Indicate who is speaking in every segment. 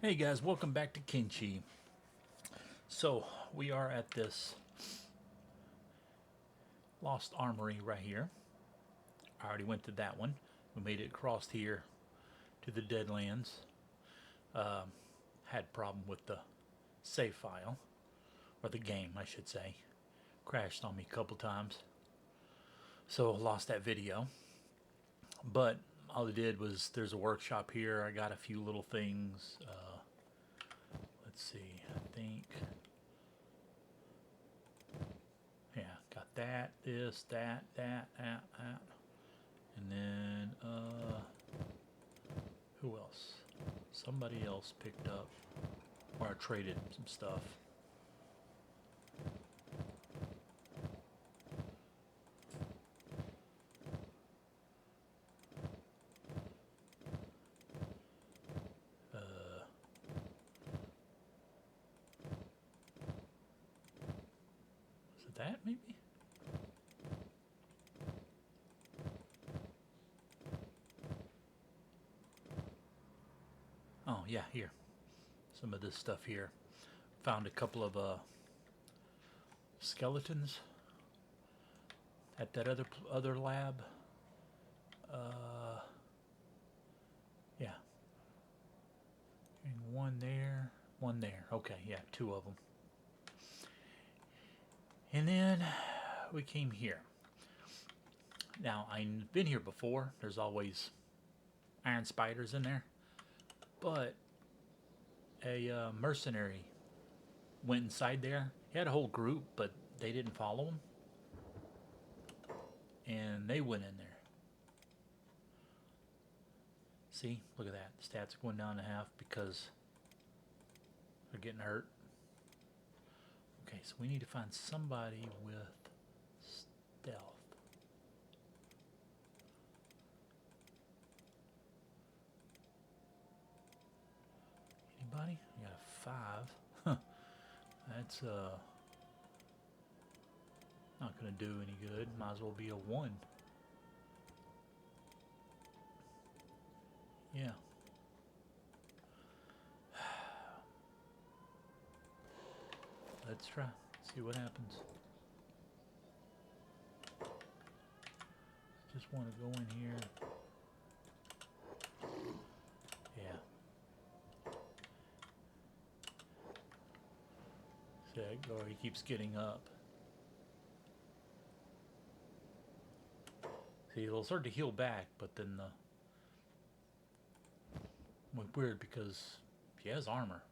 Speaker 1: Hey guys, welcome back to Kenshi. So we are at this lost armory right here. I already went to that one. We made it across here to the Deadlands. Had problem with the save file, or the game I should say. Crashed on me a couple times. So lost that video. But all I did was there's a workshop here. I got a few little things. Let's see, I think yeah, got that, this, that. And then, who else? Somebody else picked up, or I traded some stuff. Was it that, maybe? Oh, yeah, here. Some of this stuff here. Found a couple of skeletons at that other lab. Uh, yeah. And one there, one there. Okay, yeah, two of them. And then we came here. Now, I've been here before. There's always iron spiders in there. But a mercenary went inside there. He had a whole group, but they didn't follow him. And they went in there. See, look at that. Stats are going down to half because they're getting hurt. Okay, so we need to find somebody with stealth. Anybody? I got a 5. That's not gonna do any good. Might as well be a 1. Yeah. Let's try. See what happens. Just want to go in here. Yeah. See, or he keeps getting up. See, it'll start to heal back, but then weird because he has armor.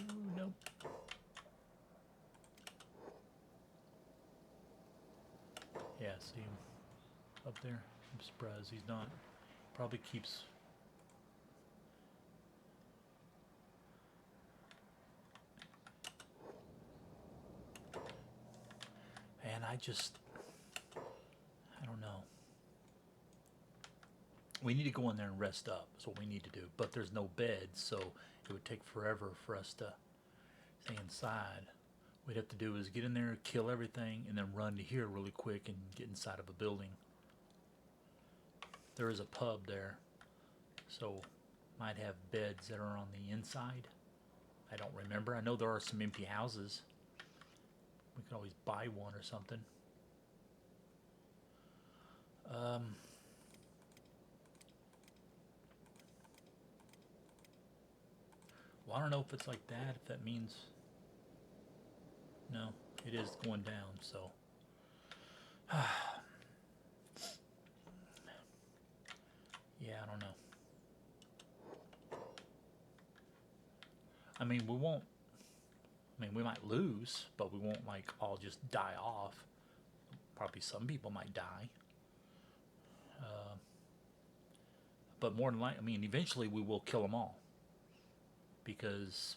Speaker 1: Ooh, nope. Yeah, see him up there? I'm surprised he's not. Probably keeps. And I don't know. We need to go in there and rest up. That's what we need to do. But there's no bed, so it would take forever for us to stay inside. What we'd have to do is get in there, kill everything, and then run to here really quick and get inside of a building. There is a pub there, so might have beds that are on the inside. I don't remember. I know there are some empty houses. We could always buy one or something. Well, I don't know if it's like that, if that means. No, it is going down, so. Yeah, I don't know. I mean, we won't. I mean, we might lose, but we won't like all just die off. Probably some people might die. But more than likely, I mean, eventually we will kill them all. Because,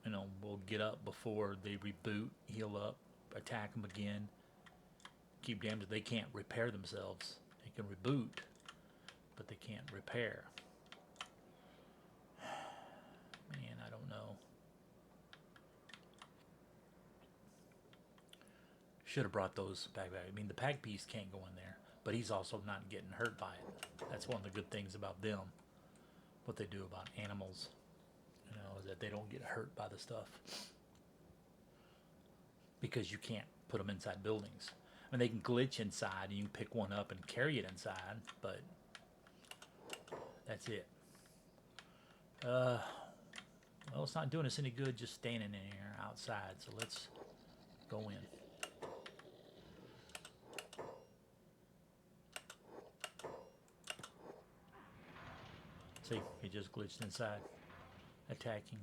Speaker 1: we'll get up before they reboot, heal up, attack them again. Keep damned if they can't repair themselves. They can reboot, but they can't repair. Man, I don't know. Should have brought those back. I mean, the pack piece can't go in there, but he's also not getting hurt by it. That's one of the good things about them. What they do about animals, is that they don't get hurt by the stuff because you can't put them inside buildings. I mean, they can glitch inside and you can pick one up and carry it inside, but that's it. Well, it's not doing us any good just standing in here outside, so let's go in. See, he just glitched inside, attacking.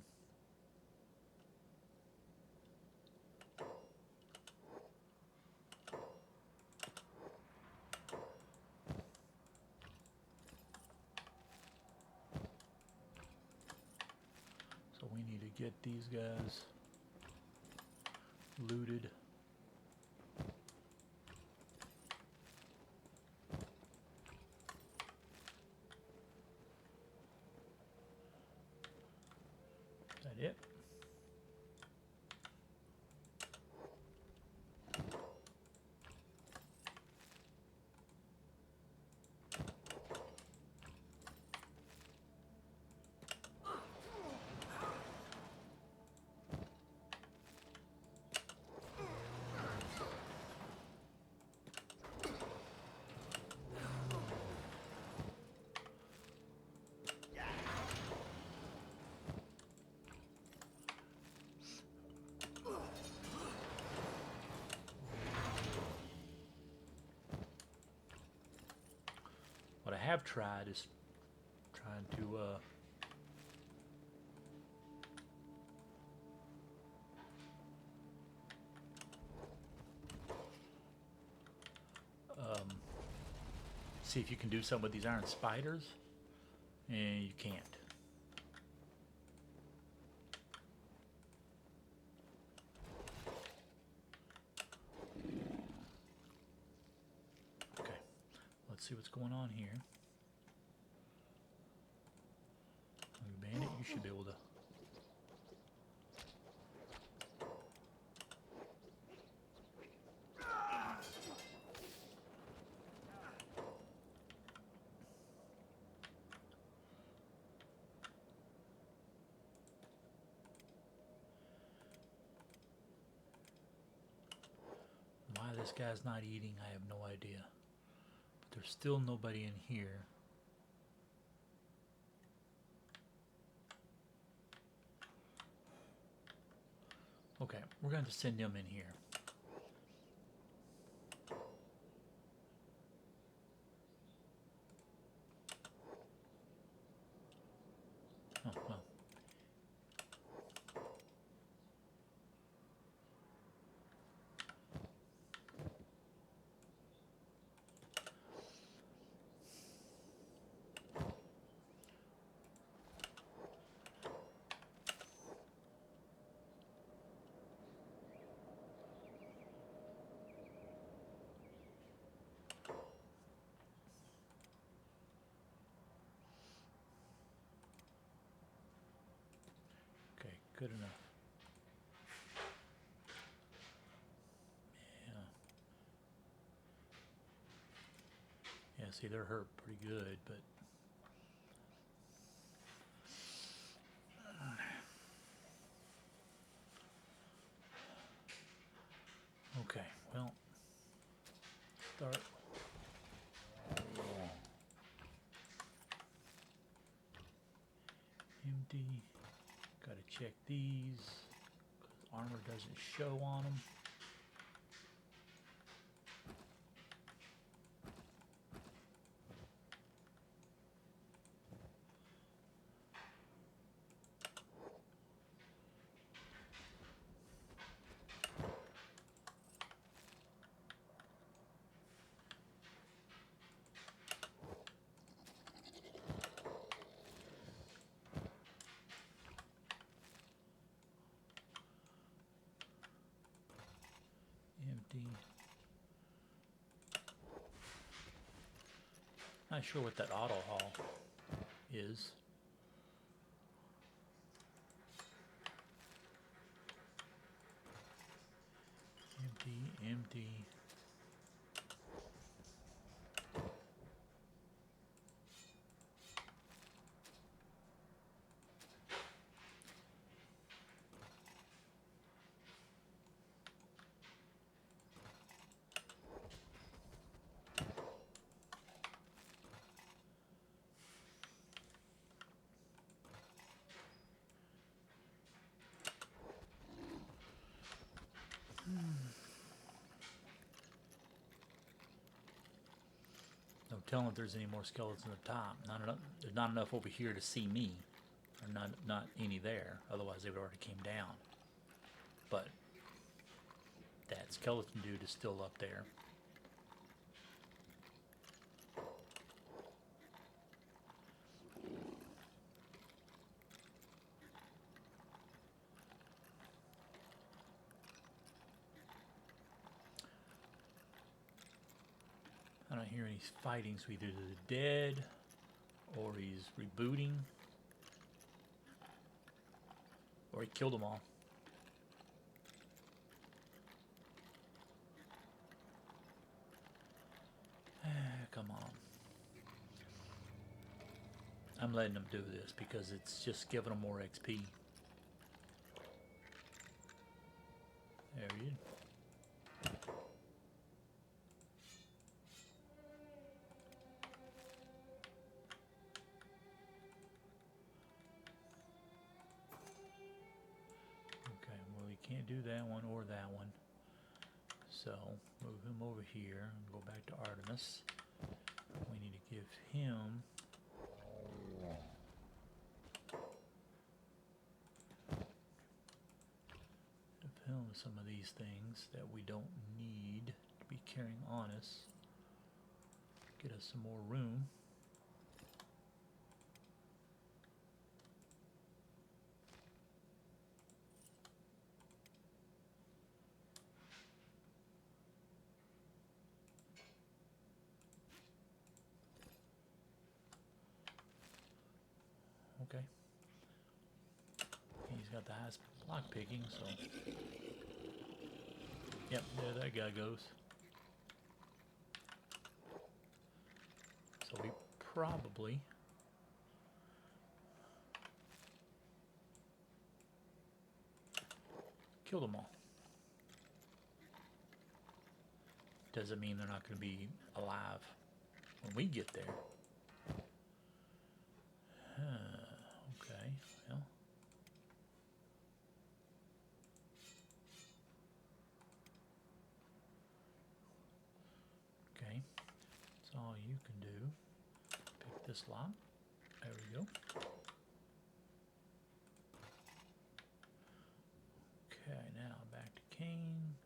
Speaker 1: So we need to get these guys looted. Is that it? What I have tried is trying to see if you can do something with these iron spiders, and you can't. Okay, let's see what's going on here. Bandit, you should be able to. Why this guy's not eating, I have no idea. But there's still nobody in here. Okay, we're going to send him in here. Oh, well. Okay, good enough. Yeah, see, they're hurt pretty good, but okay, well, start. Empty. Gotta check these. Armor doesn't show on them. Empty. Not sure what that auto haul is. Empty, empty. No telling if there's any more skeletons at the top. Not enough. There's not enough over here to see me, or not any there. Otherwise, they would already came down. But that skeleton dude is still up there. I don't hear any fighting, so either they're dead or he's rebooting or he killed them all. Come on. I'm letting them do this because it's just giving them more XP. There you go. Okay, well, we can't do that one or that one. So, move him over here and go back to Artemis. We need to give him some of these things that we don't need to be carrying on us. Get us some more room. Okay. He's got the highest block picking, so. Yep, there that guy goes. So we probably kill them all. Doesn't mean they're not going to be alive when we get there. Okay, well. Okay, that's all you can do. Pick this lock. There we go. Okay, now back to Kane.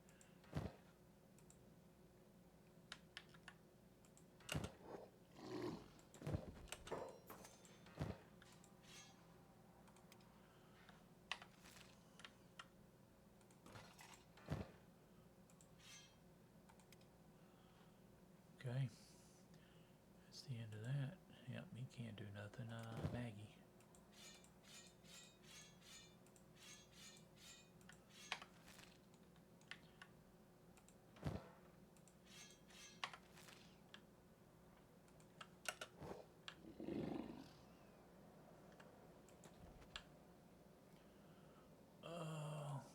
Speaker 1: Okay, that's the end of that. Yep, he can't do nothing. Maggie.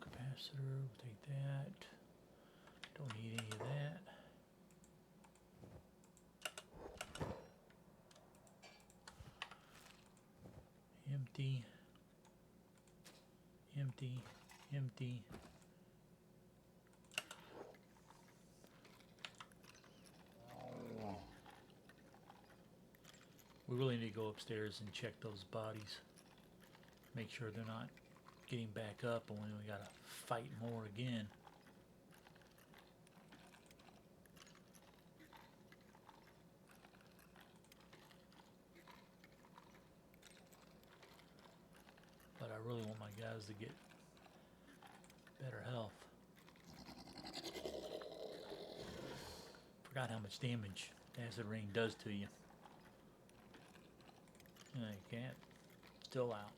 Speaker 1: Capacitor, we'll take that. Don't need any of that. Empty, empty, empty. We really need to go upstairs and check those bodies. Make sure they're not getting back up, and when we gotta fight more again. But I really want my guys to get better health. Forgot how much damage acid rain does to you. And you can't. Still out.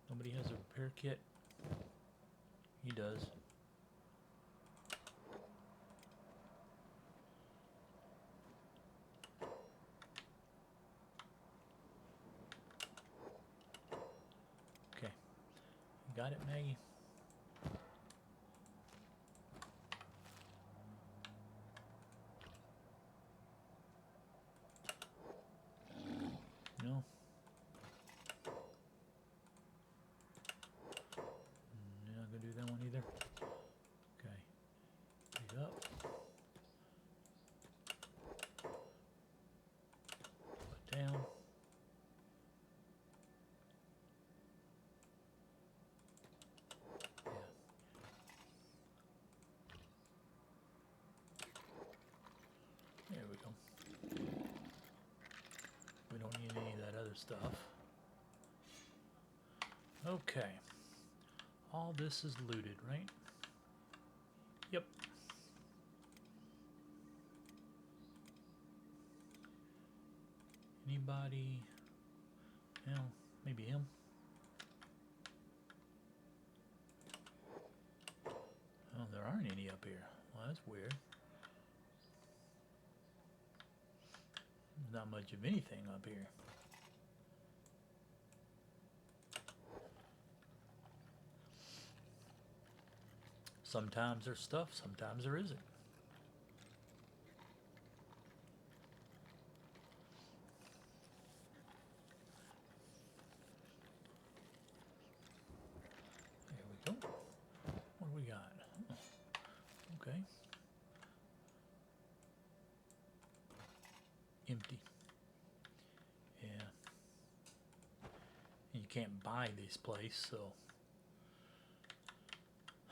Speaker 1: Nobody has a repair kit. He does. Okay. You got it, Maggie? No? You're not going to do that one either? Okay. Pick up. Put down. Yeah. There we go. We don't need any of that other stuff. Okay. All this is looted, right? Yep. Anybody? Well, maybe him. Oh, there aren't any up here. Well, that's weird. Not much of anything up here. Sometimes there's stuff, sometimes there isn't. There we go. What do we got? Oh, okay. Empty. Yeah. You can't buy this place, so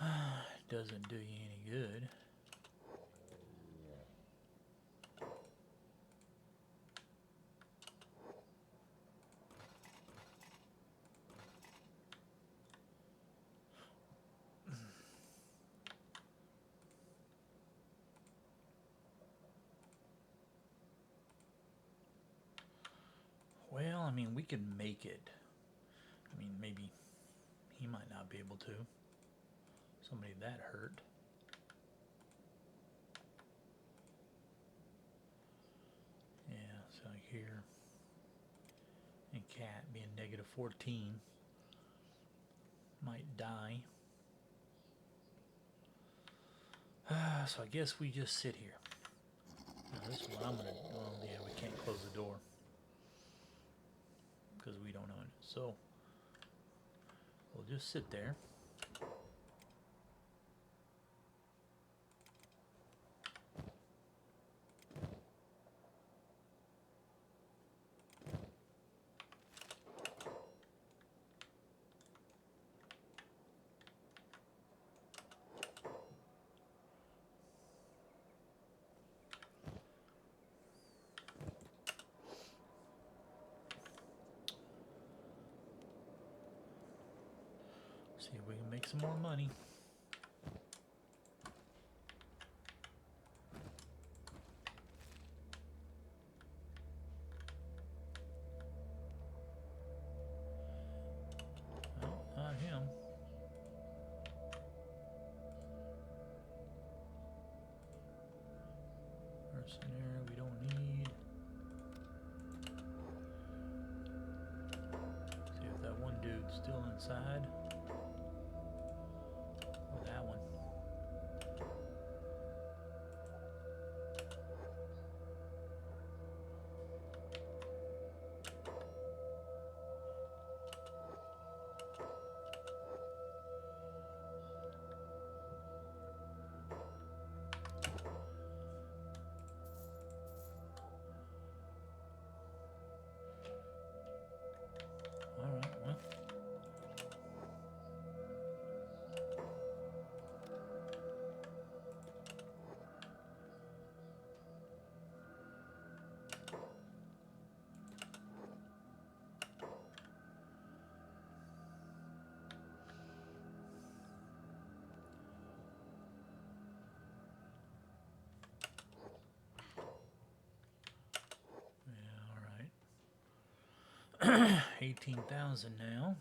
Speaker 1: it doesn't do you any good. Well, I mean, we can make it. I mean, maybe he might not be able to. Somebody that hurt. Yeah, so like here. And cat being negative 14 might die. So I guess we just sit here. Now this one I'm gonna. Well, yeah, we can't close the door because we don't own it. So we'll just sit there. See if we can make some more money. Well, not him. Mercenary we don't need. See if that one dude's still inside. Or that one. Alright, well. Yeah, alright. 18,000 now.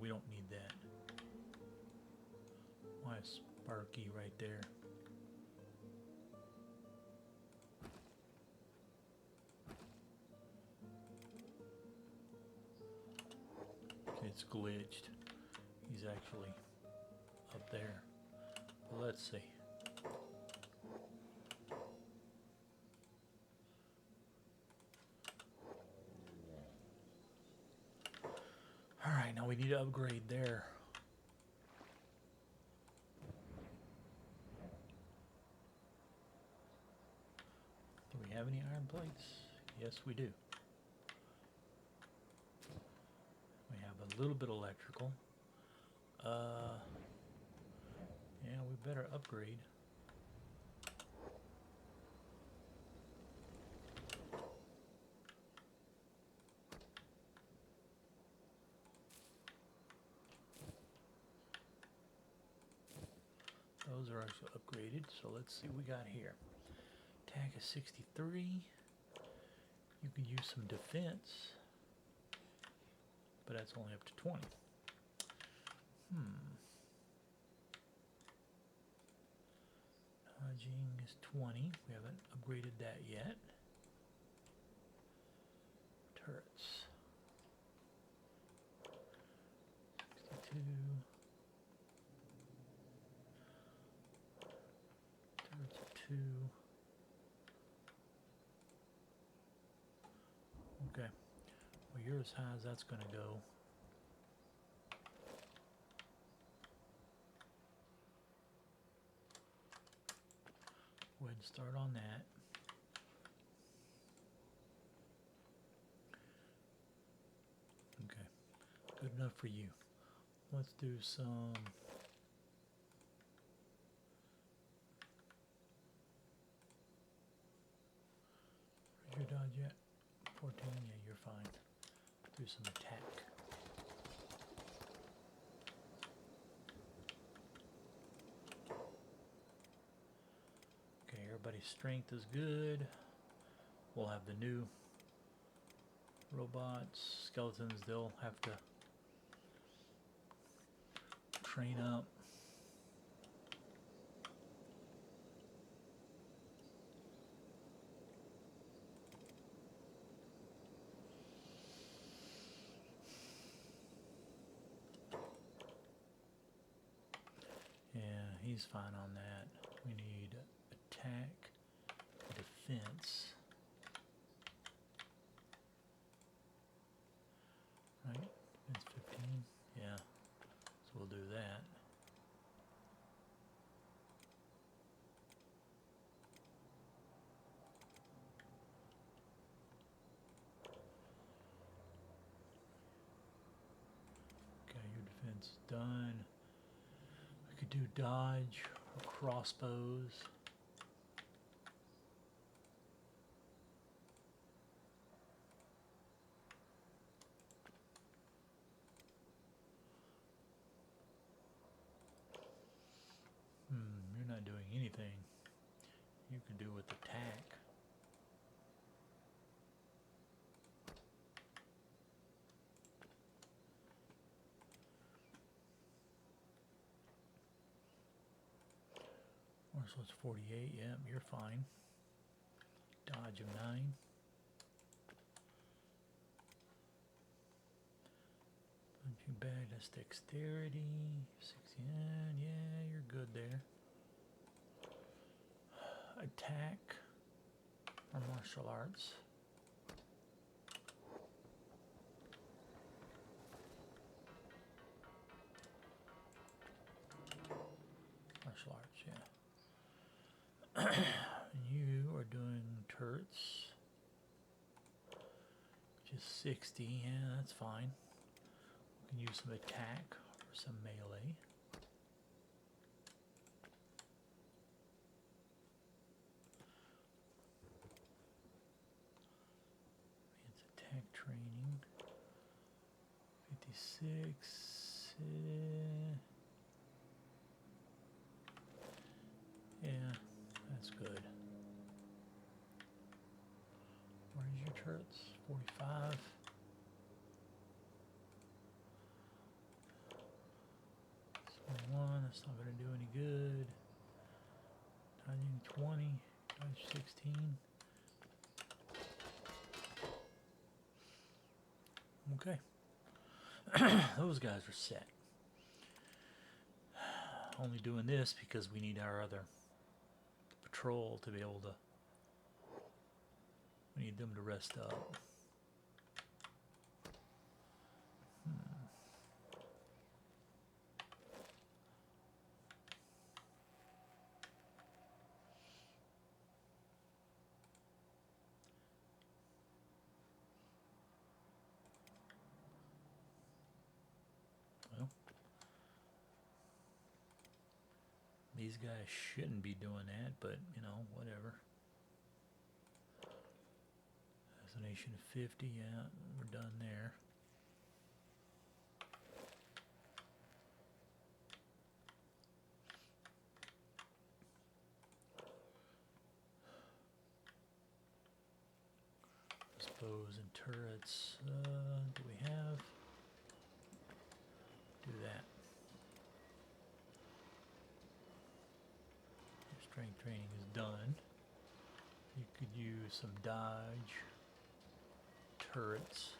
Speaker 1: we don't need that. Why is Sparky right there? It's glitched. He's actually up there. But let's see. Alright, now we need to upgrade there. Do we have any iron plates? Yes, we do. We have a little bit electrical. Yeah, we better upgrade. Those are actually upgraded, so let's see what we got here. Attack is 63. You can use some defense, but that's only up to 20. Dodging is 20. We haven't upgraded that yet. Turrets. 62. Turrets are 2. Okay. Well, you're as high as that's going to go. Go ahead and start on that. Okay, good enough for you. Let's do some where's your dodge at? 14, yeah, you're fine. Do some attack. Okay, everybody's strength is good. We'll have the new robots, skeletons, they'll have to train up. Yeah, he's fine on that. We need attack, defense. Right? Defense 15. Yeah. So we'll do that. Okay, your defense is done. We could do dodge or crossbows. You're not doing anything. You can do with attack. So it's 48. Yep, you're fine. Dodge of 9. Punching bag, that's dexterity. 69. Yeah, you're good there. Attack or martial arts. Martial arts, yeah. You are doing turrets, which is 60. Yeah, that's fine. We can use some attack or some melee. It's attack training. 56. Yeah, that's good. Where's your turrets? 45. 20, dodge 16. Okay. Those guys are set. Only doing this because we need our other patrol to be able to. We need them to rest up. Well, these guys shouldn't be doing that, but you know, whatever. Destination 50, yeah, we're done there. Bows and turrets, do we have? Do that. Strength training is done. You could use some dodge, turrets.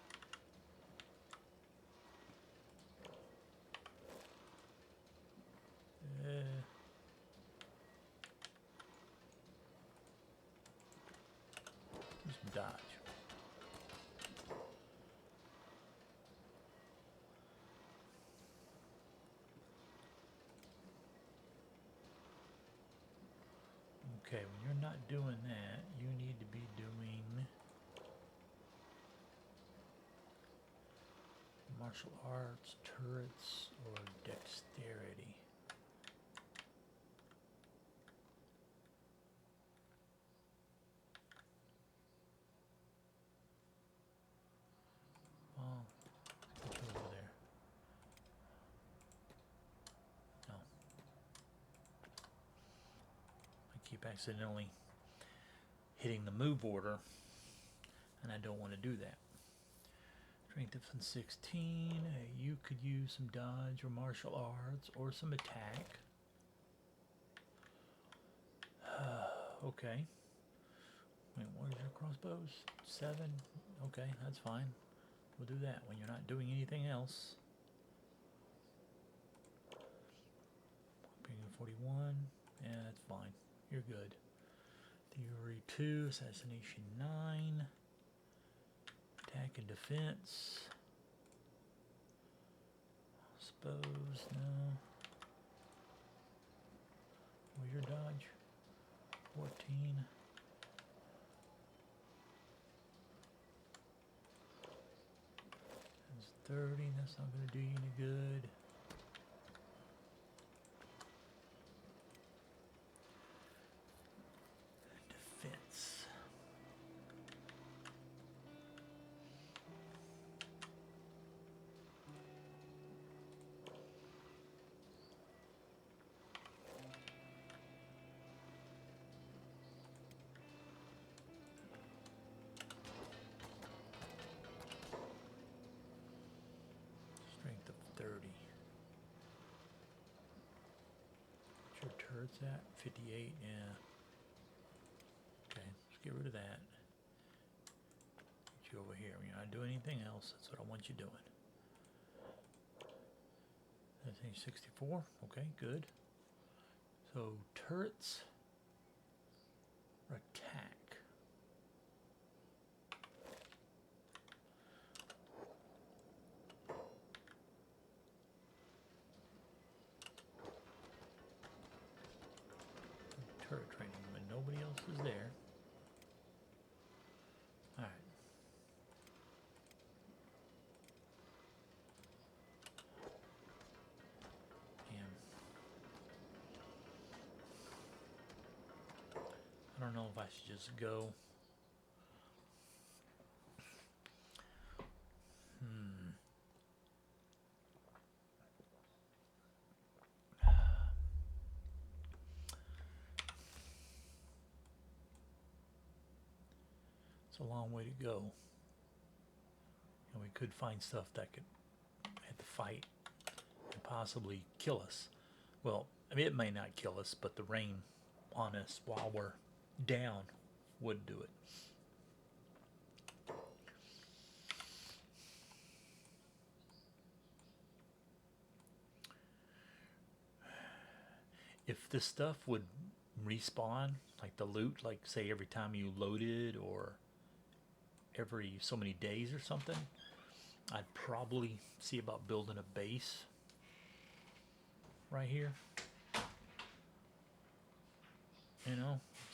Speaker 1: Some dodge. Okay, when you're not doing that, you need to be doing martial arts, turrets, or dexterity. Oh, what's over there? No. I keep accidentally hitting the move order, and I don't want to do that. Strength defense 16. You could use some dodge or martial arts or some attack. Okay. Wait, what is your crossbows? 7. Okay, that's fine. We'll do that when you're not doing anything else. Being 41. Yeah, that's fine. You're good. Theory 2. Assassination 9. Attack and defense. Suppose, no. Well, your dodge. 14. That's 30. That's not going to do you any good. Defense. Strength of 30. What's your turrets at? 58, yeah. Okay, let's get rid of that. Get you over here. You're not doing anything else. That's what I want you doing. That's 64. Okay, good. So turrets or attack. Turret training when nobody else is there. Alright. Damn. I don't know if I should just go. It's a long way to go. And we could find stuff that could have to fight and possibly kill us. Well, I mean, it may not kill us, but the rain on us while we're down would do it. If this stuff would respawn, like the loot, like say every time you loaded or every so many days or something, I'd probably see about building a base right here,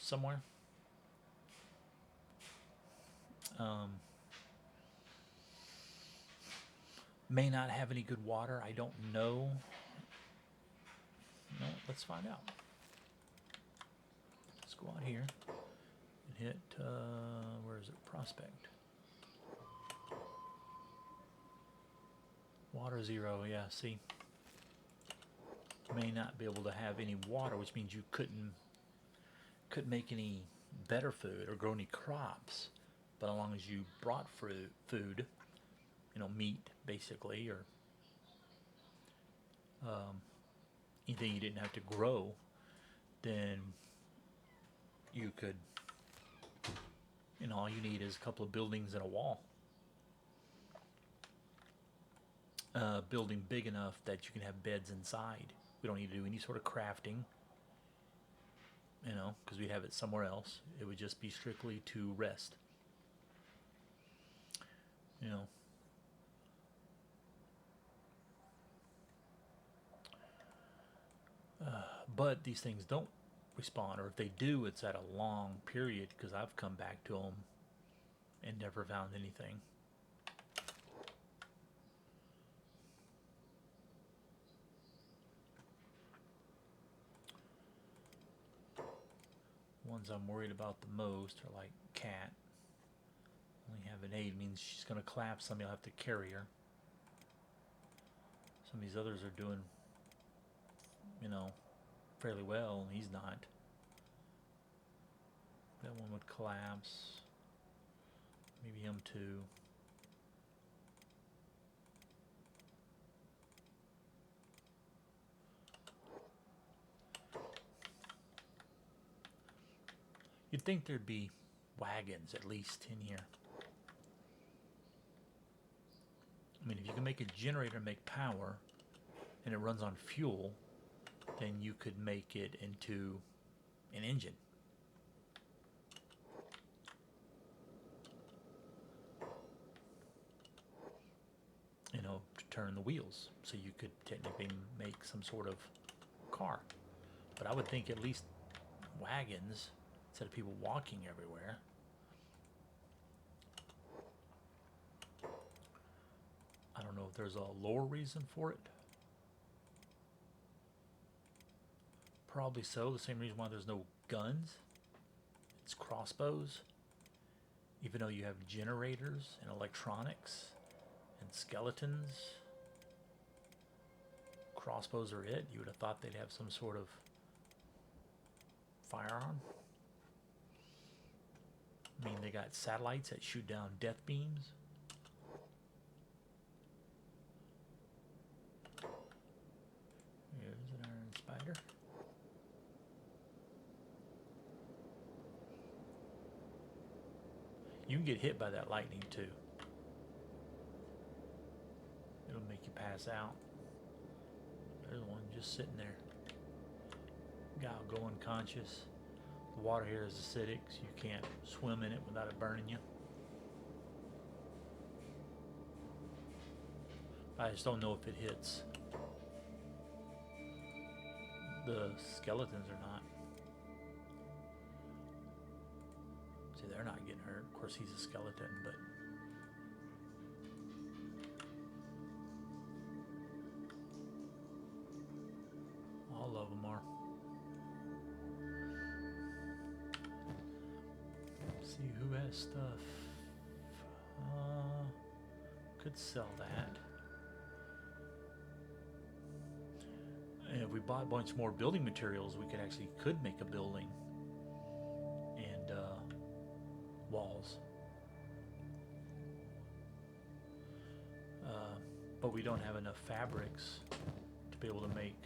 Speaker 1: somewhere. Um, may not have any good water. I don't know. No, let's find out. Let's go out here and hit, where is it? Prospect. Water 0, yeah, see. May not be able to have any water, which means you couldn't make any better food or grow any crops. But as long as you brought food, meat basically, or anything you didn't have to grow, then you could, all you need is a couple of buildings and a wall. Building big enough that you can have beds inside. We don't need to do any sort of crafting, because we'd have it somewhere else. It would just be strictly to rest. But these things don't respawn, or if they do, it's at a long period, because I've come back to them and never found anything. Ones I'm worried about the most are like cat. Only have an 8 means she's going to collapse. Somebody will have to carry her. Some of these others are doing, fairly well, and he's not. That one would collapse. Maybe him too. You'd think there'd be wagons at least in here. I mean, if you can make a generator make power and it runs on fuel, then you could make it into an engine. To turn the wheels, so you could technically make some sort of car. But I would think at least wagons, instead of people walking everywhere. I don't know if there's a lore reason for it. Probably so. The same reason why there's no guns. It's crossbows. Even though you have generators and electronics and skeletons, crossbows are it. You would have thought they'd have some sort of firearm. I mean, they got satellites that shoot down death beams. Here's an iron spider. You can get hit by that lightning too. It'll make you pass out. There's one just sitting there. Guy will go unconscious. The water here is acidic, so you can't swim in it without it burning you. I just don't know if it hits the skeletons or not. See, they're not getting hurt. Of course, he's a skeleton, but all of them are. Let's see who has stuff. Could sell that. And if we bought a bunch more building materials, we could make a building and walls. But we don't have enough fabrics to be able to make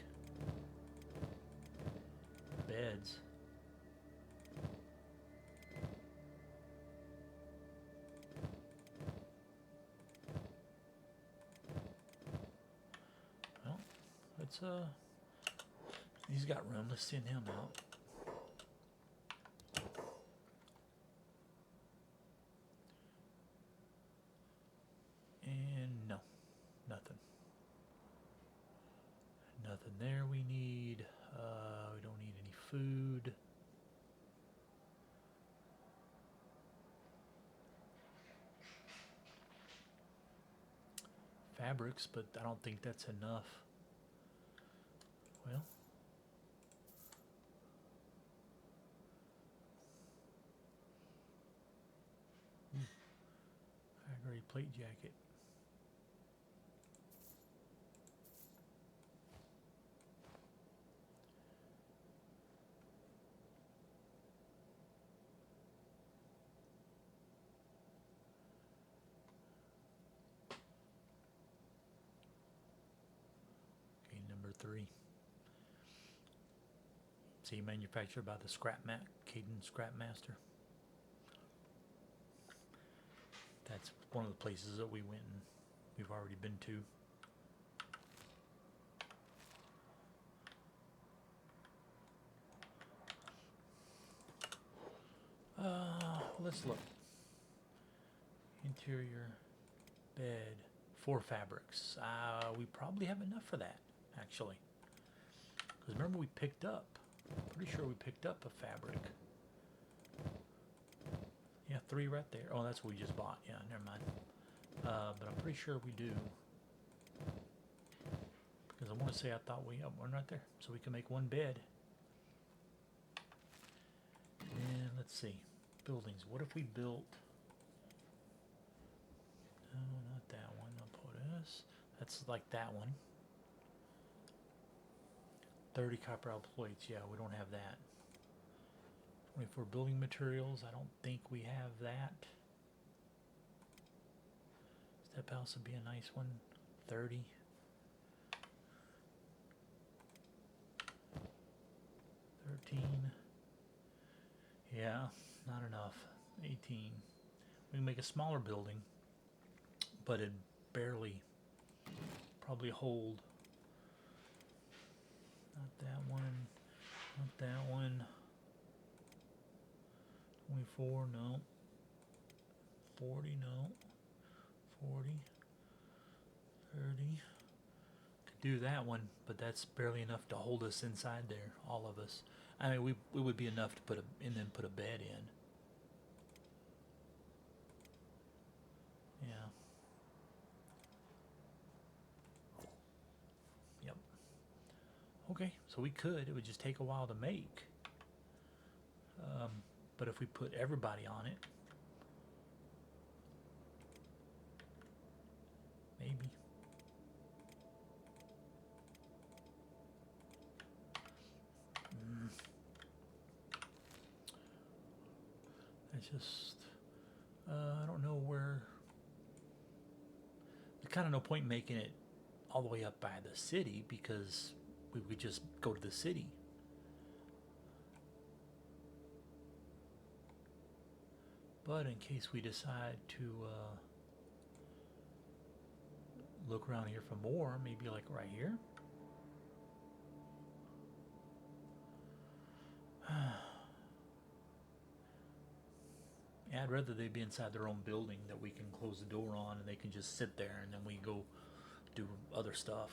Speaker 1: beds. let's he's got room. Let's send him out. And no, nothing. Nothing there we need. We don't need any food. Fabrics, but I don't think that's enough. Well, high-grade plate jacket. Okay, number 3. See, manufactured by the Caden Scrap Master. That's one of the places that we went and we've already been to. Let's look. Interior bed, 4 fabrics. We probably have enough for that, actually. Because remember we picked up, pretty sure we picked up a fabric. Yeah, 3 right there. Oh, that's what we just bought. Yeah, never mind. But I'm pretty sure we do. Because I want to say I thought we have one right there. So we can make 1 bed. And let's see. Buildings. What if we built... No, not that one. I'll put this. That's like that one. 30 copper alloy plates. Yeah, we don't have that. 24 building materials. I don't think we have that. Step house would be a nice one. 30. 13. Yeah, not enough. 18. We can make a smaller building, but it barely probably hold. Not that one. Not that one. 24, no. 40, no. 40. 30. Could do that one, but that's barely enough to hold us inside there, all of us. I mean, we would be enough to put and then put a bed in. Yeah. Yep. Okay, so we could. It would just take a while to make. But if we put everybody on it, maybe. It's just, I don't know where. There's kind of no point making it all the way up by the city because we would just go to the city. But in case we decide to look around here for more, maybe like right here. Yeah, I'd rather they be inside their own building that we can close the door on and they can just sit there and then we go do other stuff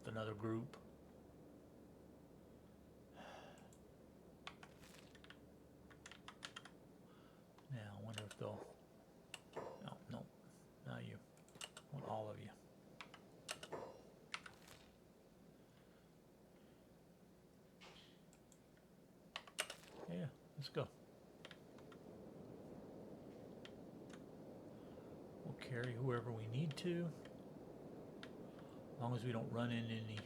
Speaker 1: with another group. Now, I wonder if they'll... No, no, not you. I want all of you. Yeah, let's go. We'll carry whoever we need to. As long as we don't run into any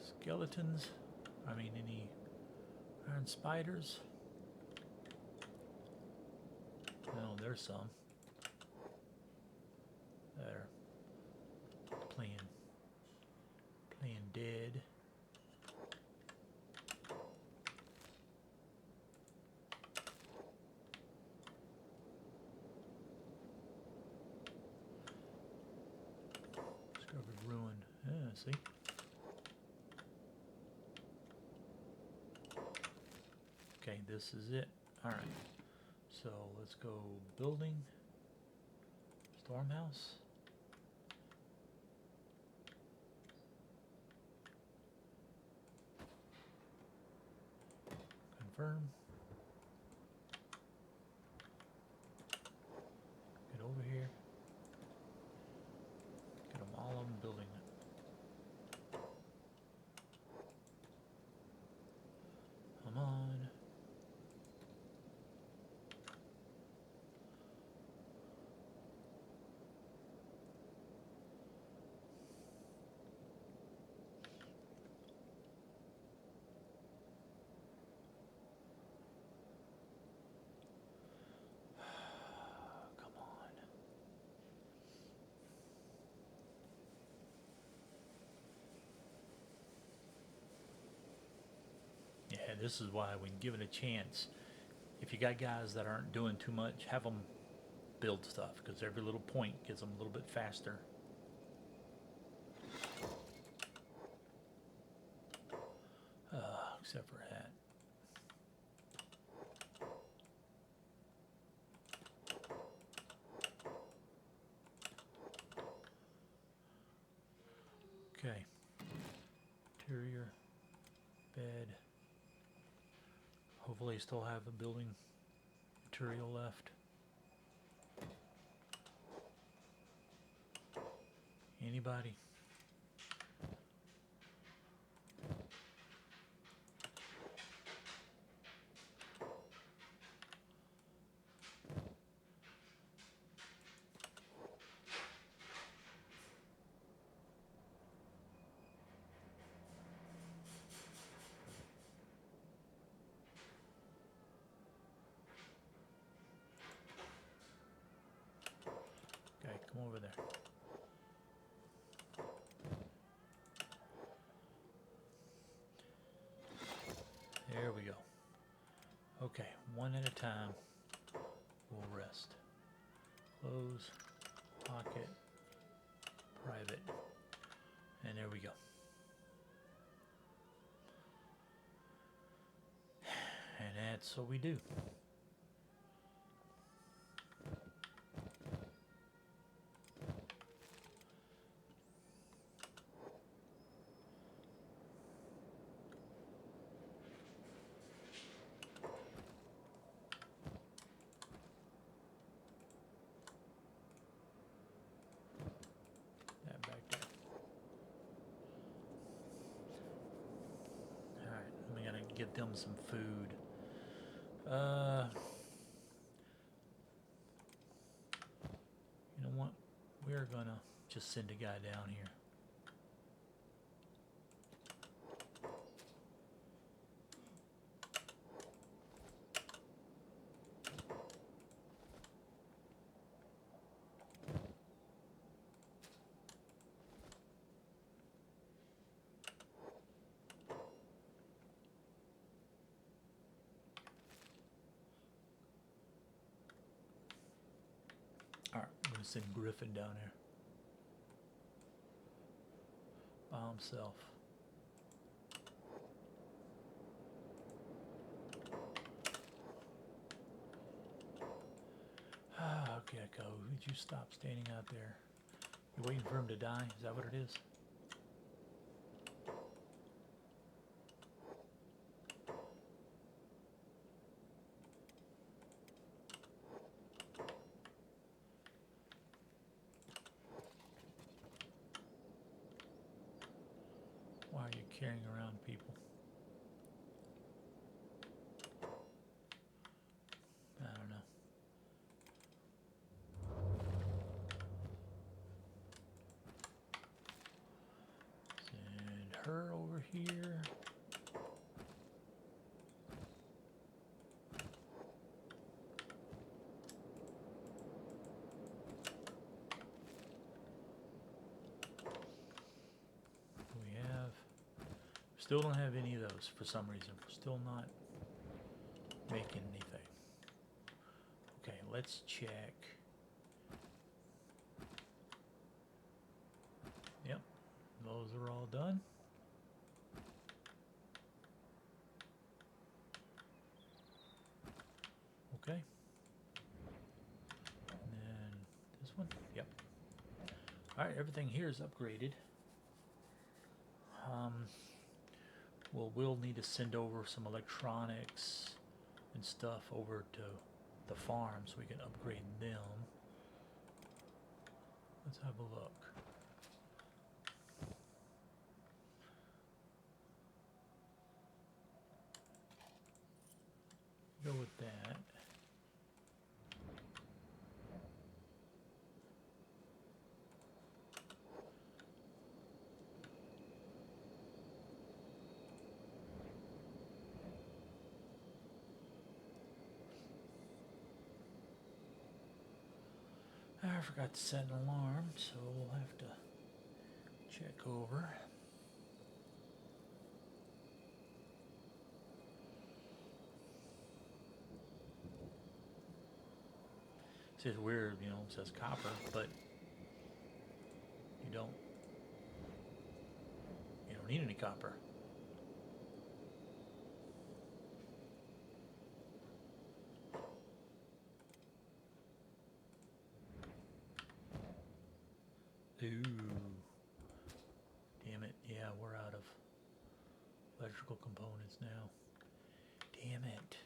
Speaker 1: skeletons. I mean, any iron spiders. No, there's some. They're playing dead. Discovered ruin. Yeah, see? Okay, this is it. Alright. So let's go building. Stormhouse. Confirm. Get over here. Get them all on building it. Come on. Come on. Yeah, this is why when given a chance, if you got guys that aren't doing too much, have them build stuff, because every little point gets them a little bit faster. Except for hat. Okay. Interior, bed. Hopefully still have a building material left. Anybody? Okay, come over there. There we go. Okay, one at a time. We'll rest. Close, pocket, private, and there we go. And that's what we do. That back there. Alright, we gotta get them some food. You know what? We're gonna just send a guy down here. Alright, I'm gonna send Griffin down here. By himself. Okay, Echo, would you stop standing out there? You waiting for him to die? Is that what it is? Why are you carrying around people? I don't know. Send her over here. Still don't have any of those for some reason. We're still not making anything. Okay, let's check. Yep, those are all done. All right, everything here is upgraded. We'll need to send over some electronics and stuff over to the farm so we can upgrade them. Let's have a look. Go with that. I forgot to set an alarm, so we'll have to check over. It says weird, you know, it says copper, but you don't need any copper. Ooh. Damn it. Yeah, we're out of electrical components now. Damn it.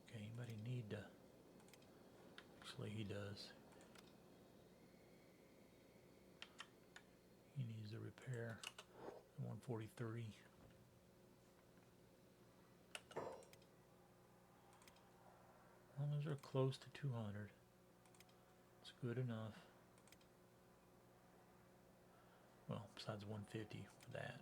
Speaker 1: Okay, anybody need to... Actually, he does. He needs to repair 143. As long as they're close to 200, it's good enough. Well, besides 150 for that.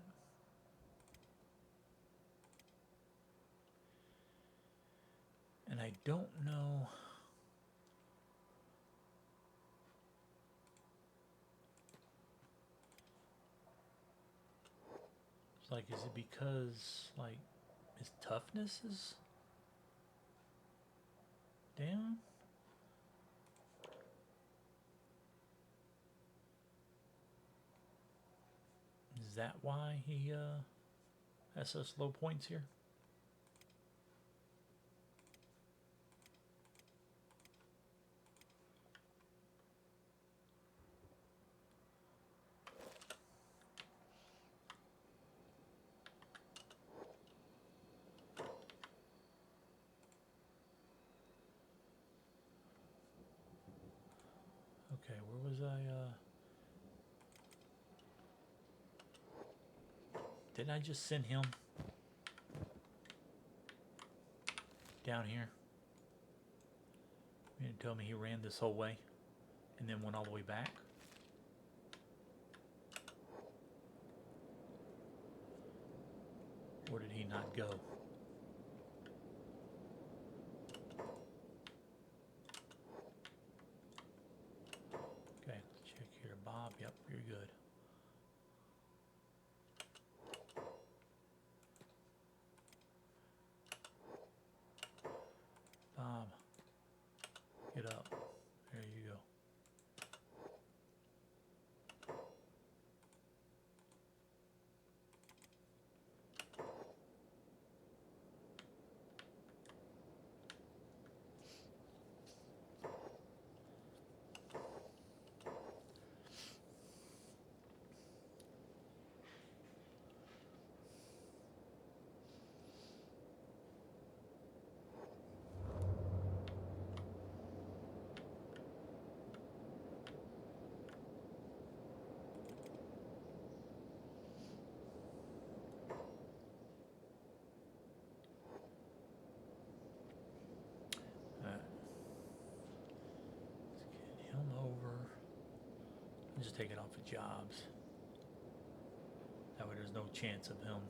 Speaker 1: And I don't know. It's like, is it because, like, his toughness is down? Is that why he has such low points here? Okay, where was I? Didn't I just send him down here? You didn't tell me he ran this whole way and then went all the way back? Or did he not go? Okay, let's check here. Bob, yep, you're good. Bob, get up. There you go. Him over. Just take it off of jobs. That way there's no chance of him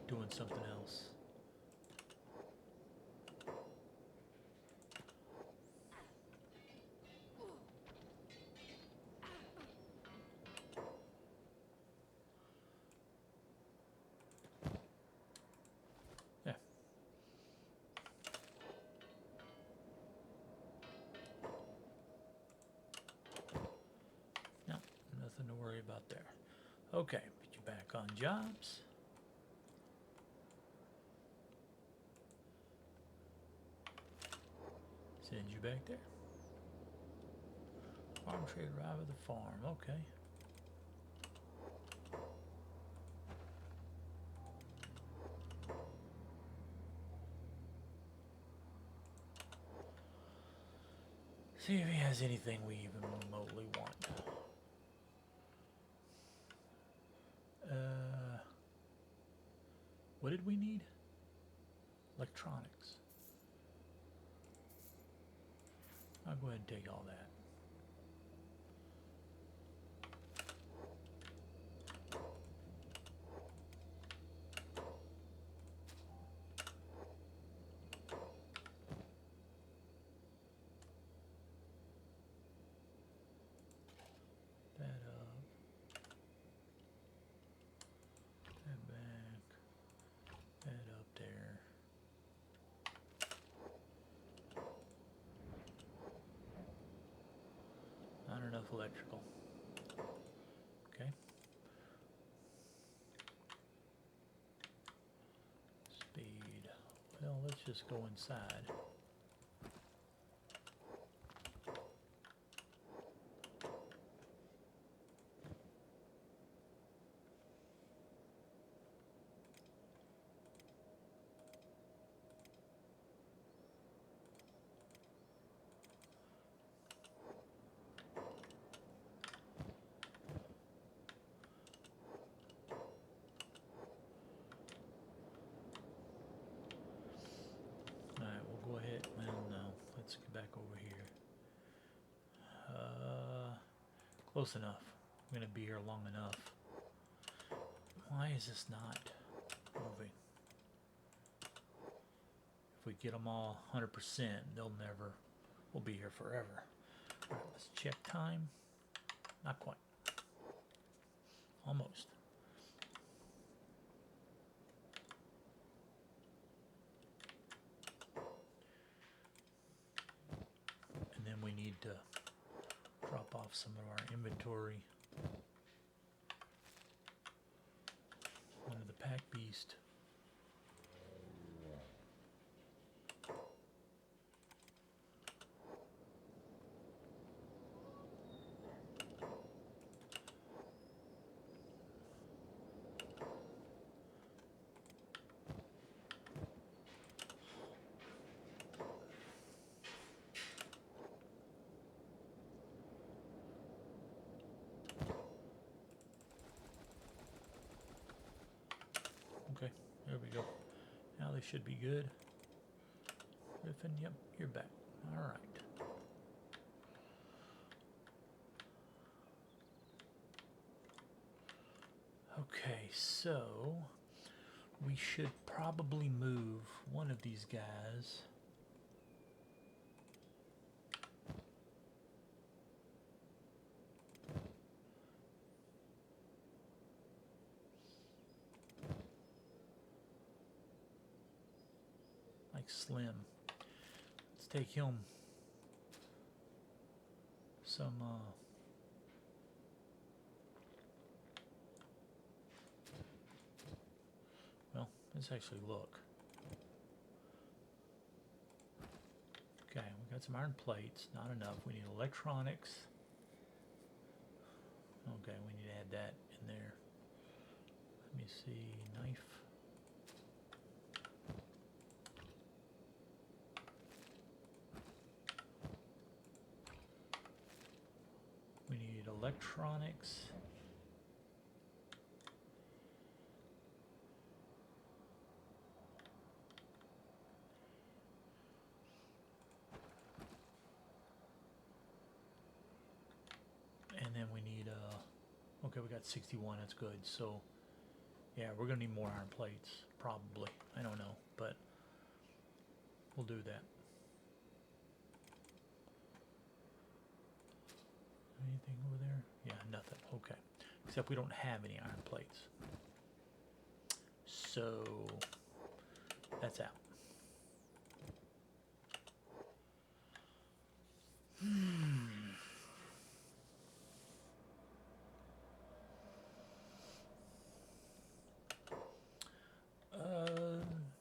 Speaker 1: doing something else. Yeah. No, nothing to worry about there. Okay, put you back on jobs. Send you back there. Farm trade arrive at the farm. Okay. See if he has anything we even remotely want. What did we need? Electronics. I'll go ahead and take all that. That up. That back. That up there. Not enough electrical. Okay. Speed. Well, let's just go inside. Alright, we'll go ahead. Well, no. Let's get back over here. Close enough. I'm going to be here long enough. Why is this not moving? If we get them all 100%, they'll never, we'll be here forever. Alright, let's check time. Not quite. Almost. And then we need to drop off some of our inventory. Under the pack beast. Okay, there we go. Now they should be good. Griffin, yep, you're back. All right. Okay, so we should probably move one of these guys. Like Slim. Let's take him some well, let's actually look. Okay, we got some iron plates, not enough. We need electronics. Okay, we need to add that in there. Let me see, knife. We need electronics. And then we need okay, we got 61, that's good. So yeah, we're gonna need more iron plates, probably. I don't know, but we'll do that. Anything over there? Yeah, nothing. Okay. Except we don't have any iron plates. So that's out.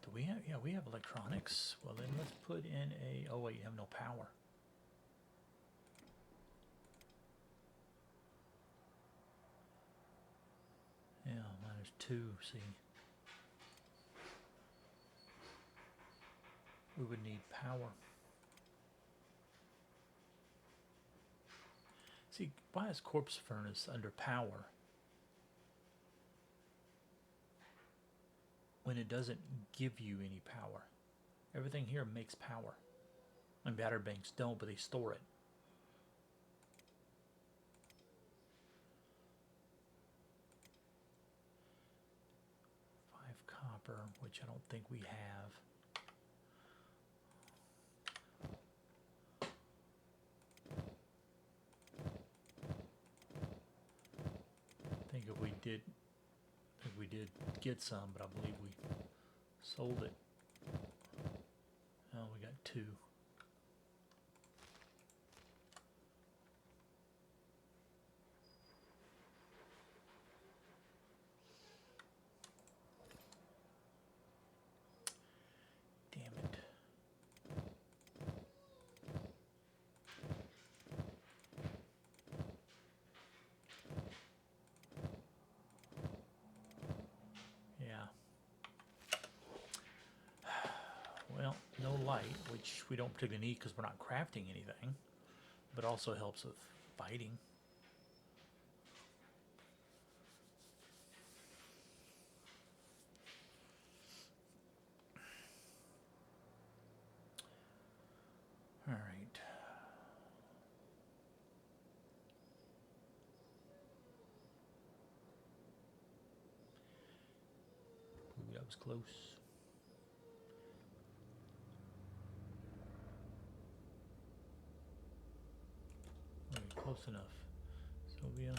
Speaker 1: Do we have, yeah, we have electronics. Well, then let's put in and a... Oh, wait, you have no power. Yeah, minus 2, see. We would need power. See, why is Corpse Furnace under power when it doesn't give you any power? Everything here makes power. And battery banks don't, but they store it. Copper, which I don't think we have. I think if we did, get some, but I believe we sold it. Oh, we got 2. Well, no light, which we don't particularly need because we're not crafting anything, but also helps with fighting. All right. Ooh, that was close. Close enough. Sylvia.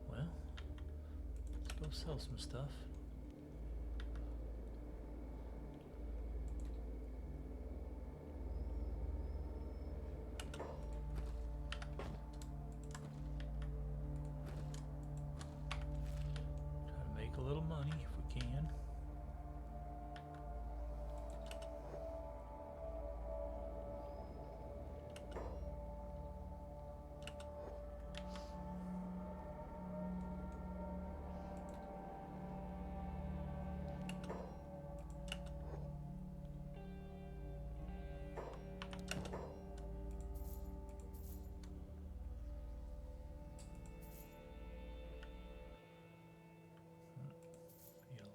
Speaker 1: Well, let's go sell some stuff. A little money if we can.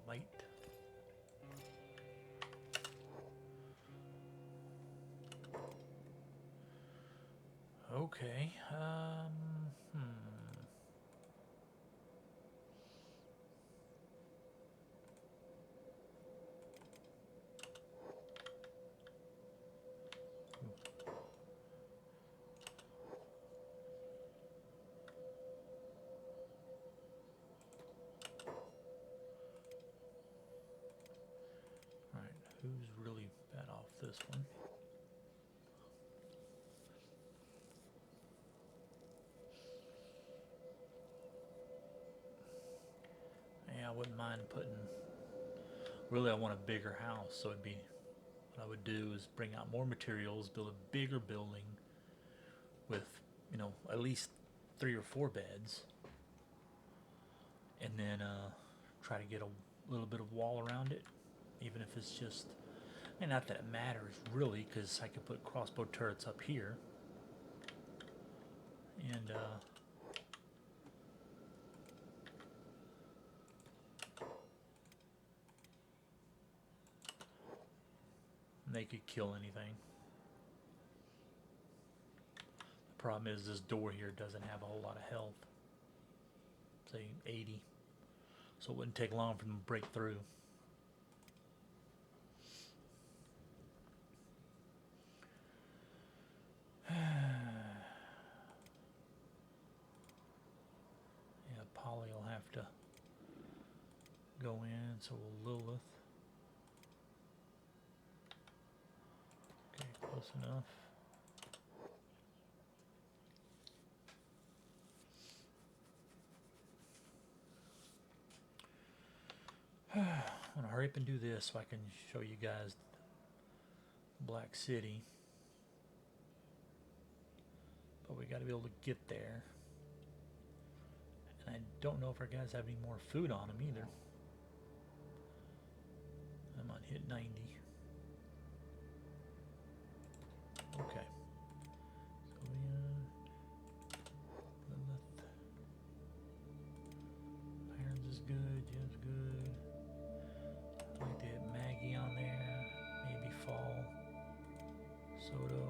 Speaker 1: Light. Okay. All right. Who's really bad off this one? Yeah, I wouldn't mind putting... Really, I want a bigger house, so it'd be... What I would do is bring out more materials, build a bigger building with, you know, at least 3 or 4 beds. And then try to get a little bit of wall around it, even if it's just... I mean, not that it matters, really, because I could put crossbow turrets up here. And... they could kill anything. The problem is this door here doesn't have a whole lot of health. Say 80. So it wouldn't take long for them to break through. Yeah, Polly will have to so we'll Lilith. Okay, close enough. I want to hurry up and do this so I can show you guys Black City. But we got to be able to get there. And I don't know if our guys have any more food on them either. I'm on hit 90. Okay. So Lilith. Irons is good. Jim's good. I'd like to hit Maggie on there. Maybe Fall. Soto.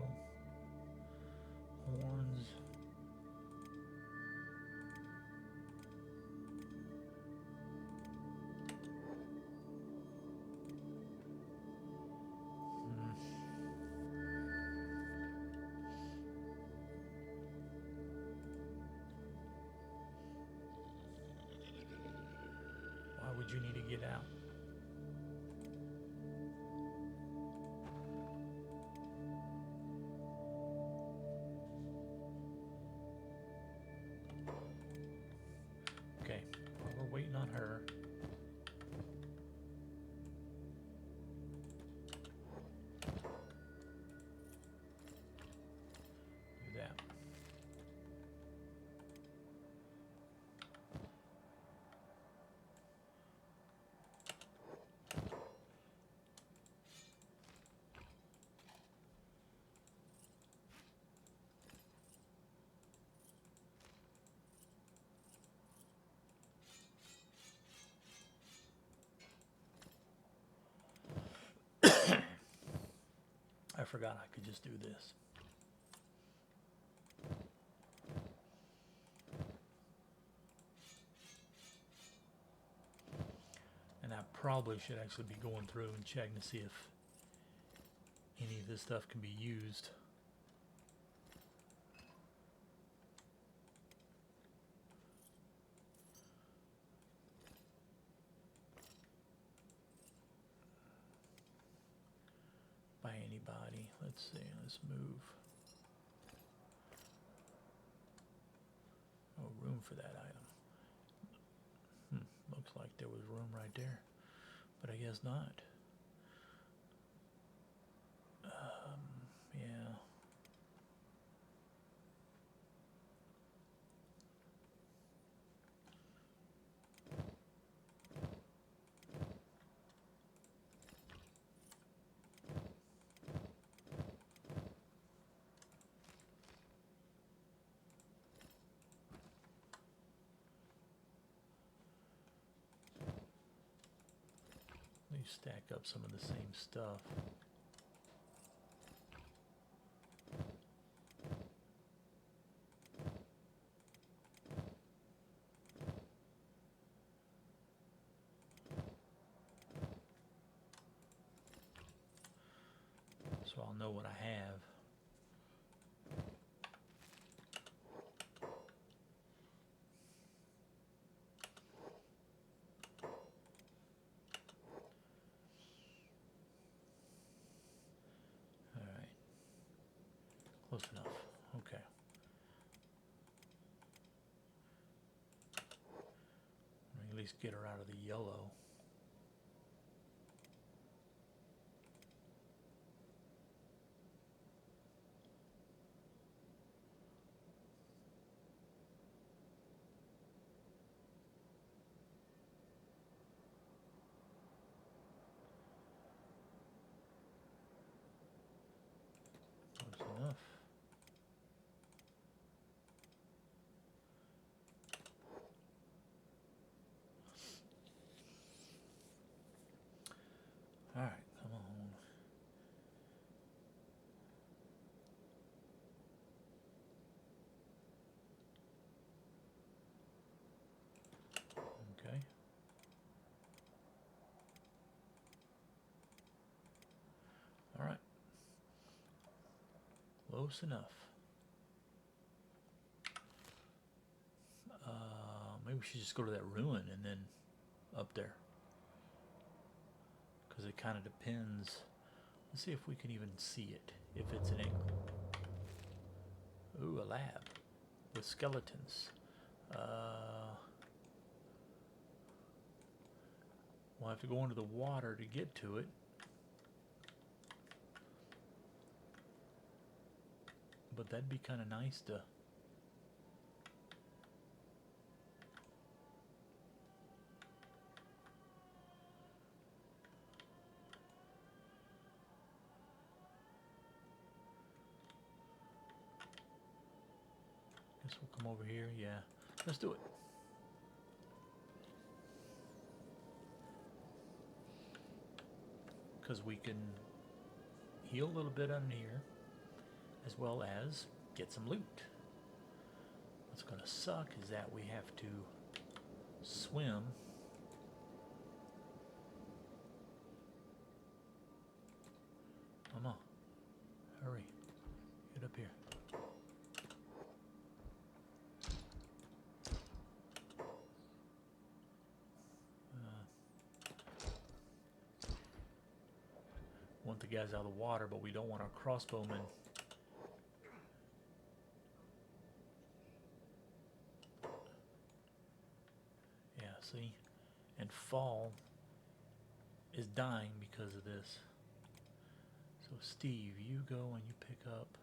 Speaker 1: Horns. Why would you need to get out? Okay, well, we're waiting on her. Do that. I forgot I could just do this. And I probably should actually be going through and checking to see if any of this stuff can be used. By anybody. Let's see, let's move. Oh, room for that item. Looks like there was room right there, but I guess not. Yeah. Let me stack up some of the same stuff. So I'll know what I have. All right. Close enough. Okay. At least get her out of the yellow. Close enough. All right, come on. Okay. All right. Close enough. Maybe we should just go to that ruin and then up there. because it kind of depends. Let's see if we can even see it, if it's an engram. Ooh, a lab with skeletons. We'll have to go into the water to get to it. But that'd be kind of nice to... Guess we'll come over here. Yeah, let's do it. Because we can heal a little bit on here, as well as get some loot. What's going to suck is that we have to swim. Come on, hurry, get up here. Want the guys out of the water, but we don't want our crossbowmen. Yeah, see? And Fall is dying because of this. So Steve, you go and you pick up.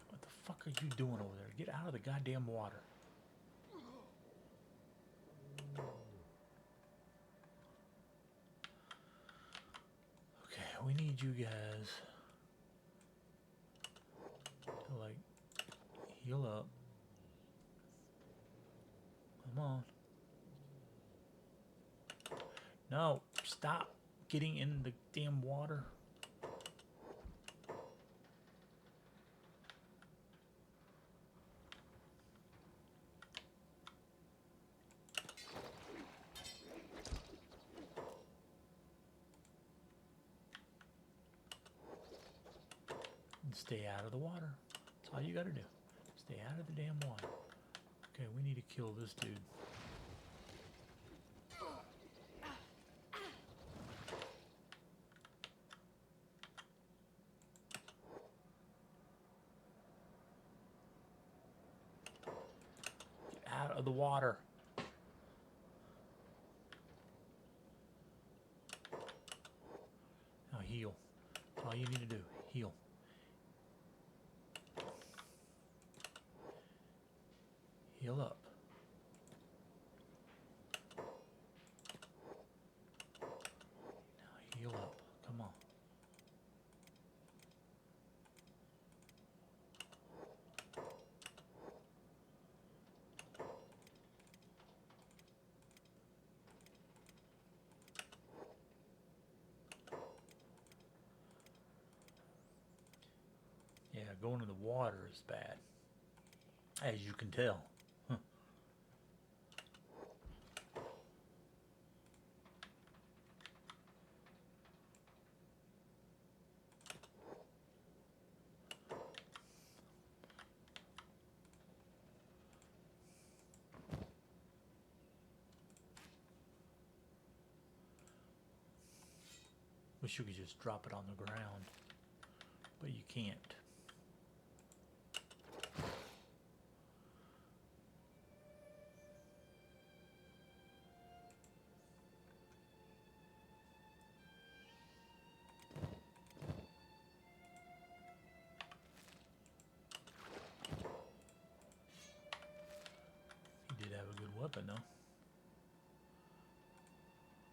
Speaker 1: What the fuck are you doing over there? Get out of the goddamn water. We need you guys to like heal up. Come on. No, stop getting in the damn water. Stay out of the water. That's all you gotta do. Stay out of the damn water. Okay, we need to kill this dude. Get out of the water. Now heal. That's all you need to do. Heal. Heal up. Now heal up. Come on. Yeah, going in the water is bad, as you can tell. Wish you could just drop it on the ground, but you can't. He did have a good weapon though.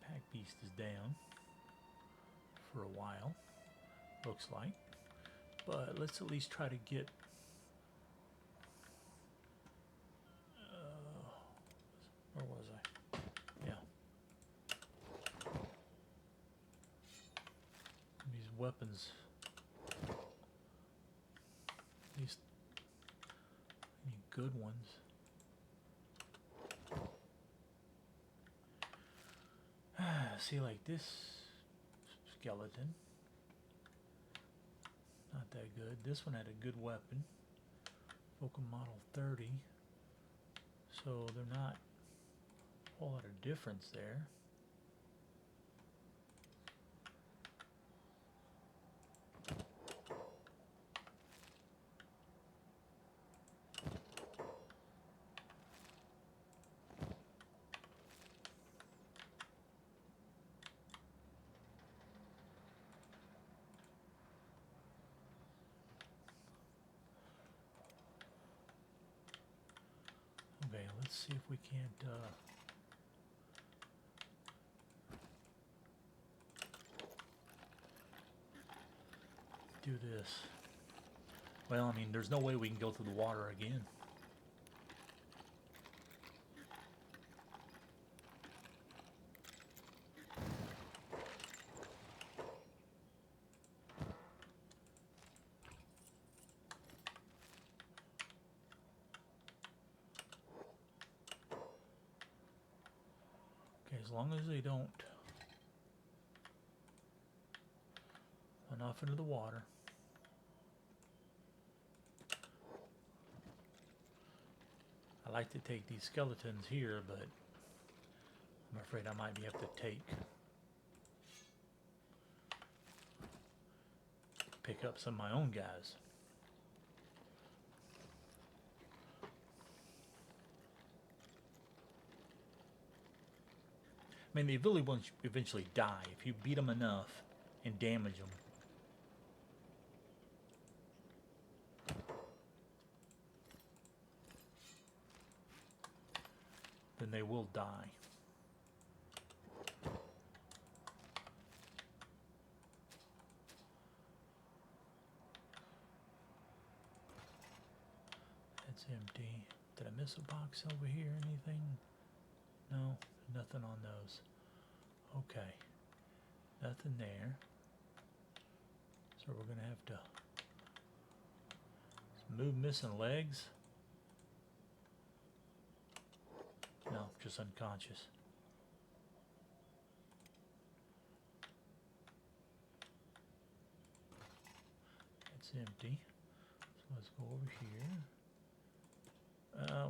Speaker 1: Pack beast is down for a while, looks like, but let's at least try to get where was I? Yeah, these weapons, at least any good ones. See, like this skeleton, not that good. This one had a good weapon, Vulcan Model 30, so they're not whole lot of difference there. Okay, let's see if we can't do this. Well, I mean, there's no way we can go through the water again. Okay, as long as they don't run off into the water. I like to take these skeletons here, but I'm afraid I might have to pick up some of my own guys. I mean, they really will eventually die if you beat them enough and damage them. Then they will die. That's empty. Did I miss a box over here? Anything? No, nothing on those. Okay, nothing there. So we're gonna have to move missing legs. No, just unconscious. It's empty. So let's go over here.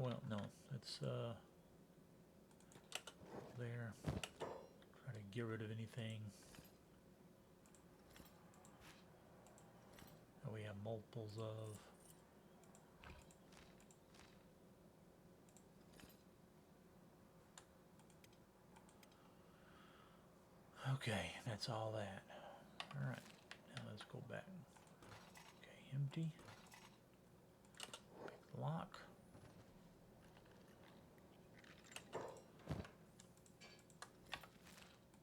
Speaker 1: Well, no, let's there. Try to get rid of anything that we have multiples of. Okay, that's all that. All right, now let's go back. Okay, empty. Pick the lock.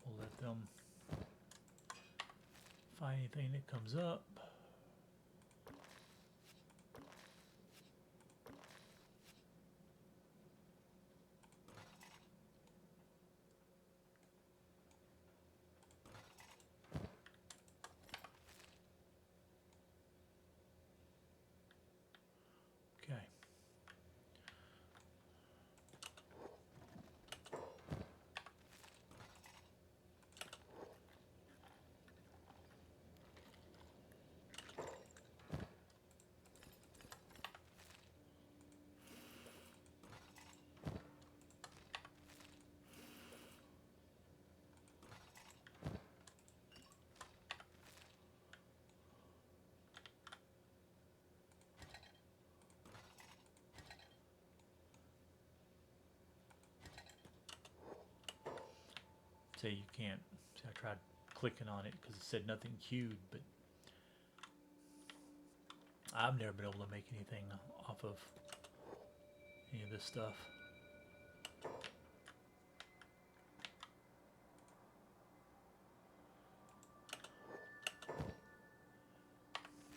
Speaker 1: We'll let them find anything that comes up. Okay. Say you can't. See, I tried clicking on it because it said nothing queued, but I've never been able to make anything off of any of this stuff.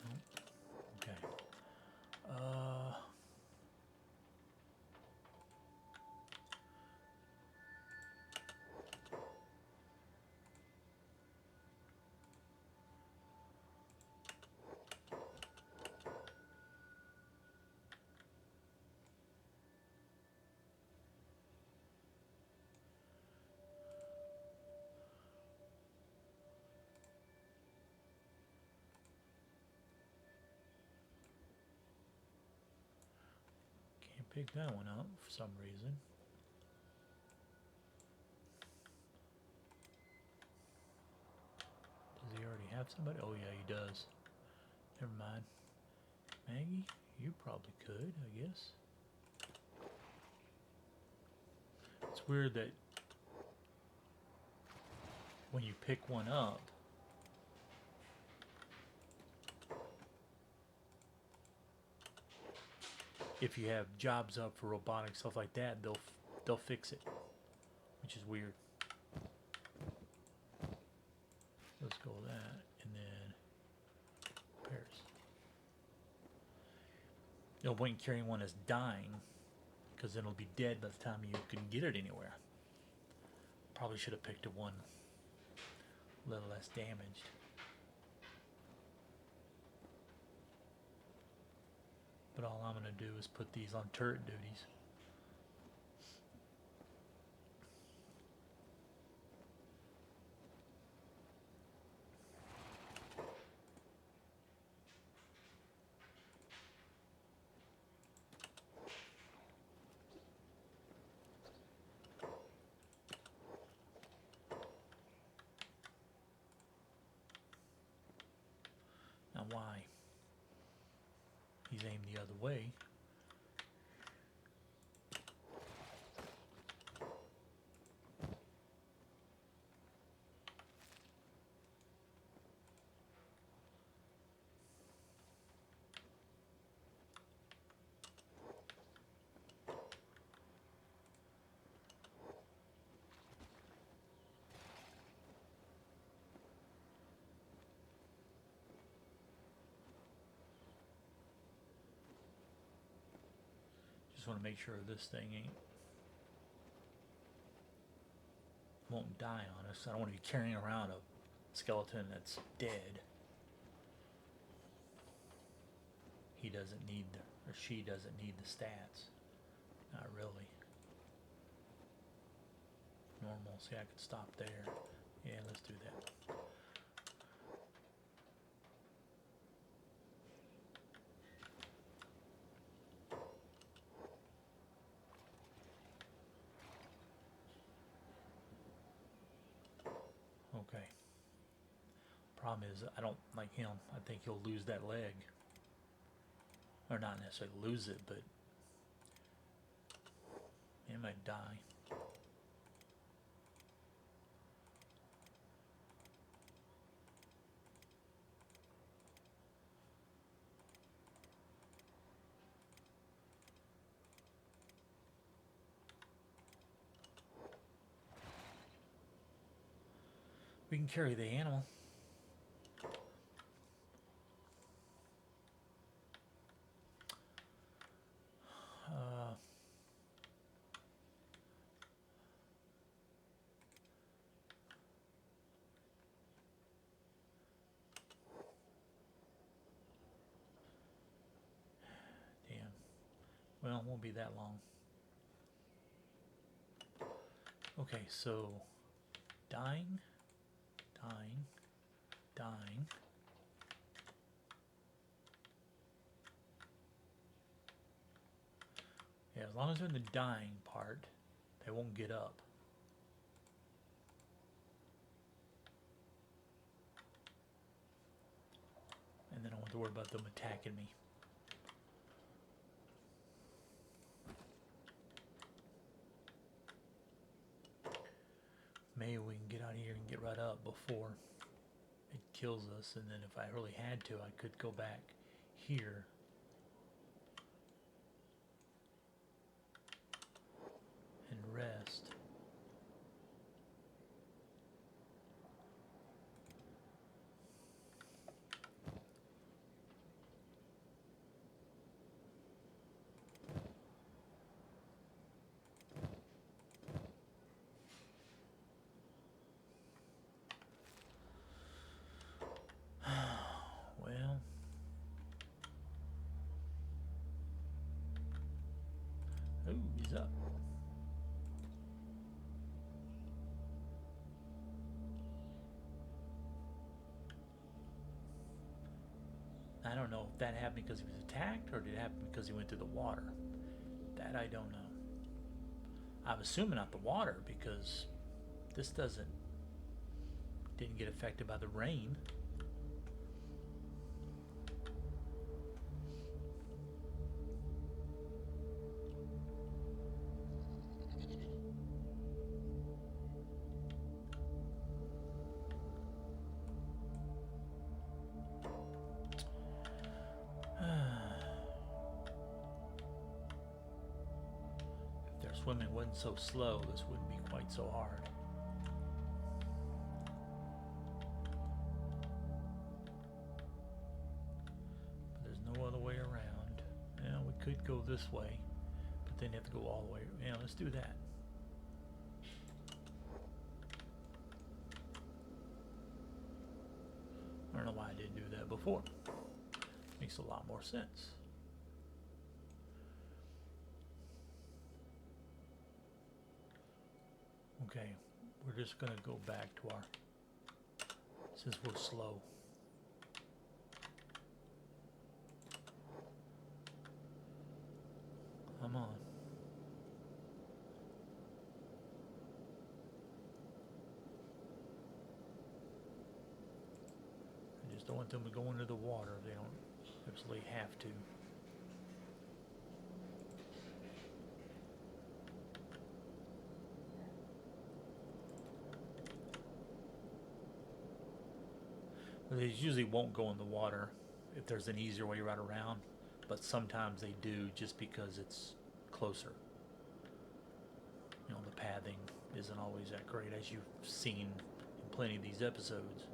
Speaker 1: Nope. Okay. Can't pick that one up for some reason. have somebody? Oh yeah, he does. Never mind. Maggie, you probably could, I guess. It's weird that when you pick one up, if you have jobs up for robotics, stuff like that, they'll fix it, which is weird. Let's go with that, and then repairs. No point carrying one as dying, because then it'll be dead by the time you can get it anywhere. Probably should have picked a one a little less damaged. But all I'm going to do is put these on turret duties. Now why? He's aimed the other way. Just want to make sure this thing won't die on us. I don't want to be carrying around a skeleton that's dead. He doesn't need or she doesn't need the stats. Not really. Normal. See, I could stop there. Yeah, let's do that. Okay. Problem is, I don't like him. I think he'll lose that leg. Or not necessarily lose it, but he might die. We can carry the animal. Damn. Well, it won't be that long. Okay, so dying, dying, dying. Yeah, as long as they're in the dying part, they won't get up. And then I don't have to worry about them attacking me. Maybe we can get out of here and get right up before it kills us, and then if I really had to, I could go back here and rest. Well, ooh, he's up. I don't know if that happened because he was attacked or did it happen because he went through the water. That I don't know. I'm assuming not the water because this didn't get affected by the rain. swimming wasn't so slow, this wouldn't be quite so hard. But there's no other way around. Yeah, we could go this way, but then you have to go all the way. Yeah, let's do that. I don't know why I didn't do that before. Makes a lot more sense. Okay, we're just gonna go back to our, since we're slow. Come on. I just don't want them to go into the water if they don't absolutely have to. They usually won't go in the water if there's an easier way right around, but sometimes they do just because it's closer. You know, the pathing isn't always that great, as you've seen in plenty of these episodes.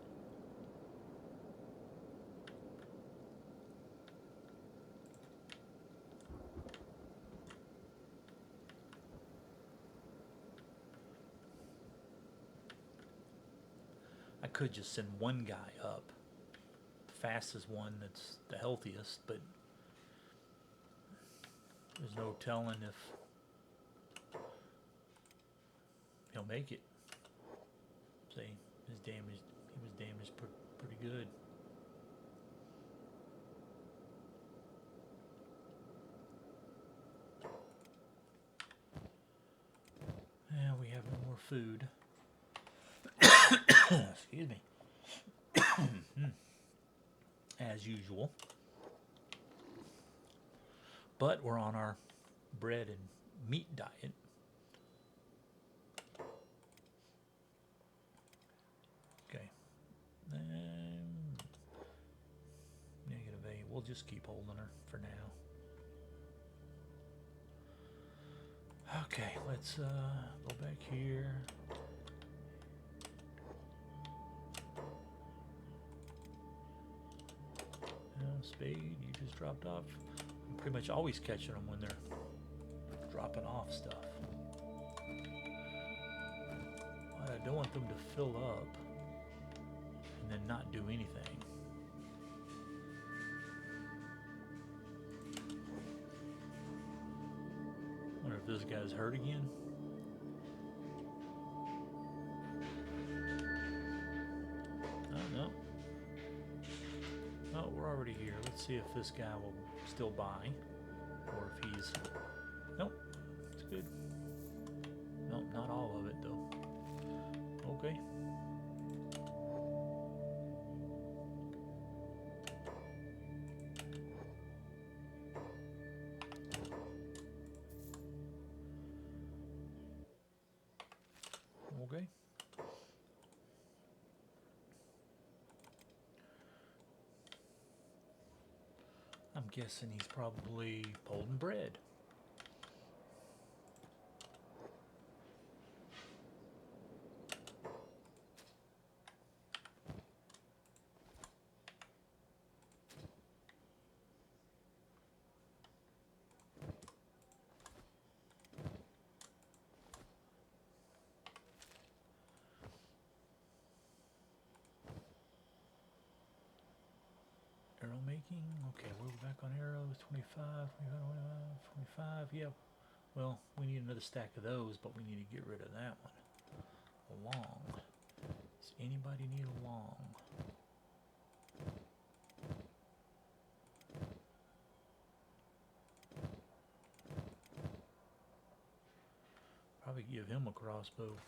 Speaker 1: I could just send one guy up, the fastest one that's the healthiest, but there's no telling if he'll make it. See, he was damaged pretty good. And we have no more food. Excuse me. As usual. But we're on our bread and meat diet. Okay. Negative 8. We'll just keep holding her for now. Okay, let's go back here. Spade, you just dropped off. I'm pretty much always catching them when they're dropping off stuff. But I don't want them to fill up and then not do anything. Wonder if this guy's hurt again. No. Oh, we're already here. Let's see if this guy will still buy, or if he's... Nope, it's good. Nope, not all of it though. Okay. Okay. I'm guessing he's probably holding bread. Arrow making? Okay, we're back on arrows. 25, 25, yeah. Well, we need another stack of those, but we need to get rid of that one. A long. Does anybody need a long? Probably give him a crossbow.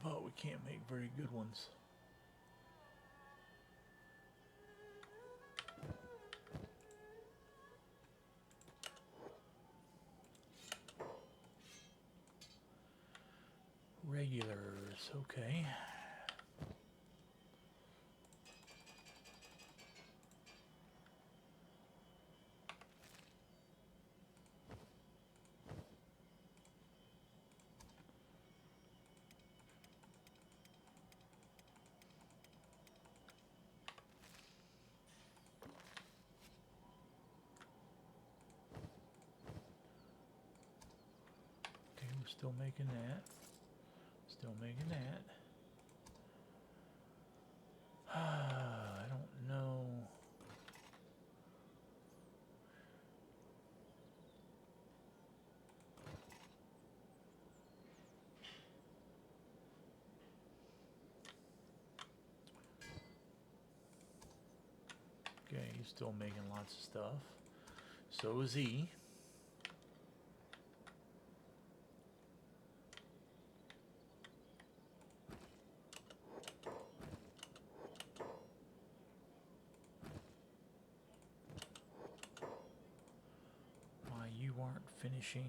Speaker 1: But we can't make very good ones. Regulars, okay. Still making that. Still making that. I don't know. Okay, he's still making lots of stuff. So is he. Why you aren't finishing?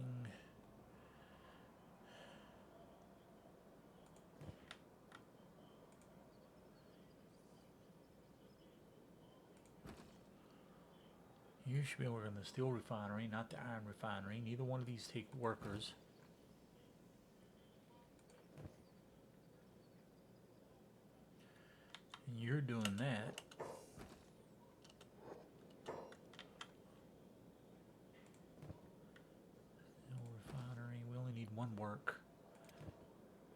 Speaker 1: You should be working the steel refinery, not the iron refinery. Neither one of these take workers. And you're doing that. Steel refinery, we only need one work.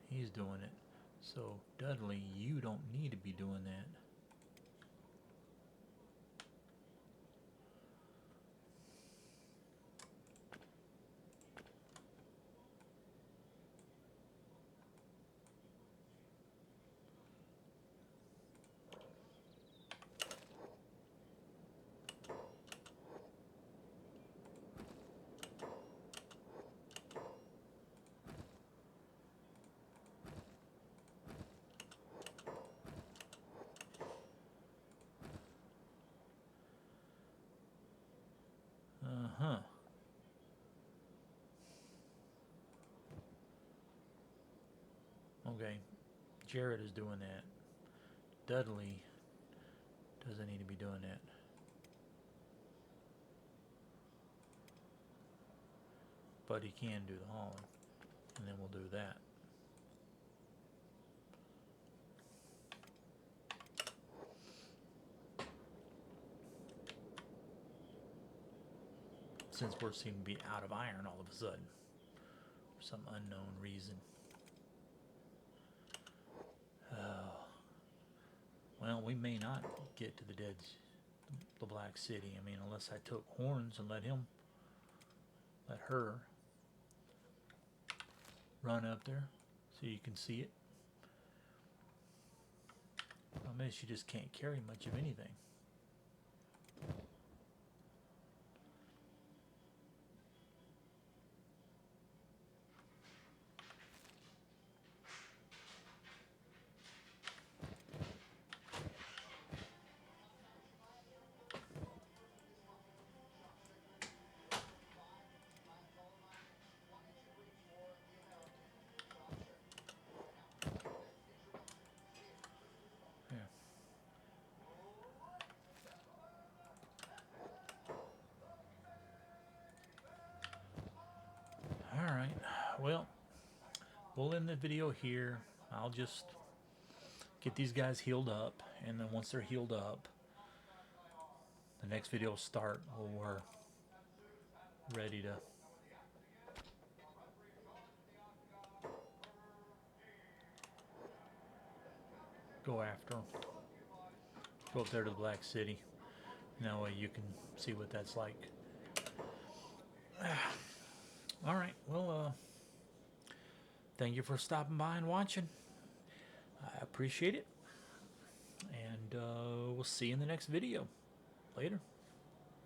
Speaker 1: He's doing it. So, Dudley, you don't need to be doing that. Uh-huh. Okay. Jared is doing that. Dudley doesn't need to be doing that. But he can do the hauling. And then we'll do that. Since we're seem to be out of iron all of a sudden. For some unknown reason. Well, we may not get to the Black City. I mean, unless I took Horns and let her run up there so you can see it. I mean, she just can't carry much of anything. Alright, well, we'll end the video here. I'll just get these guys healed up, and then once they're healed up, the next video will start when we're ready to go after them. Go up there to the Black City. And that way you can see what that's like. Alright, well, thank you for stopping by and watching. I appreciate it. And we'll see you in the next video. Later.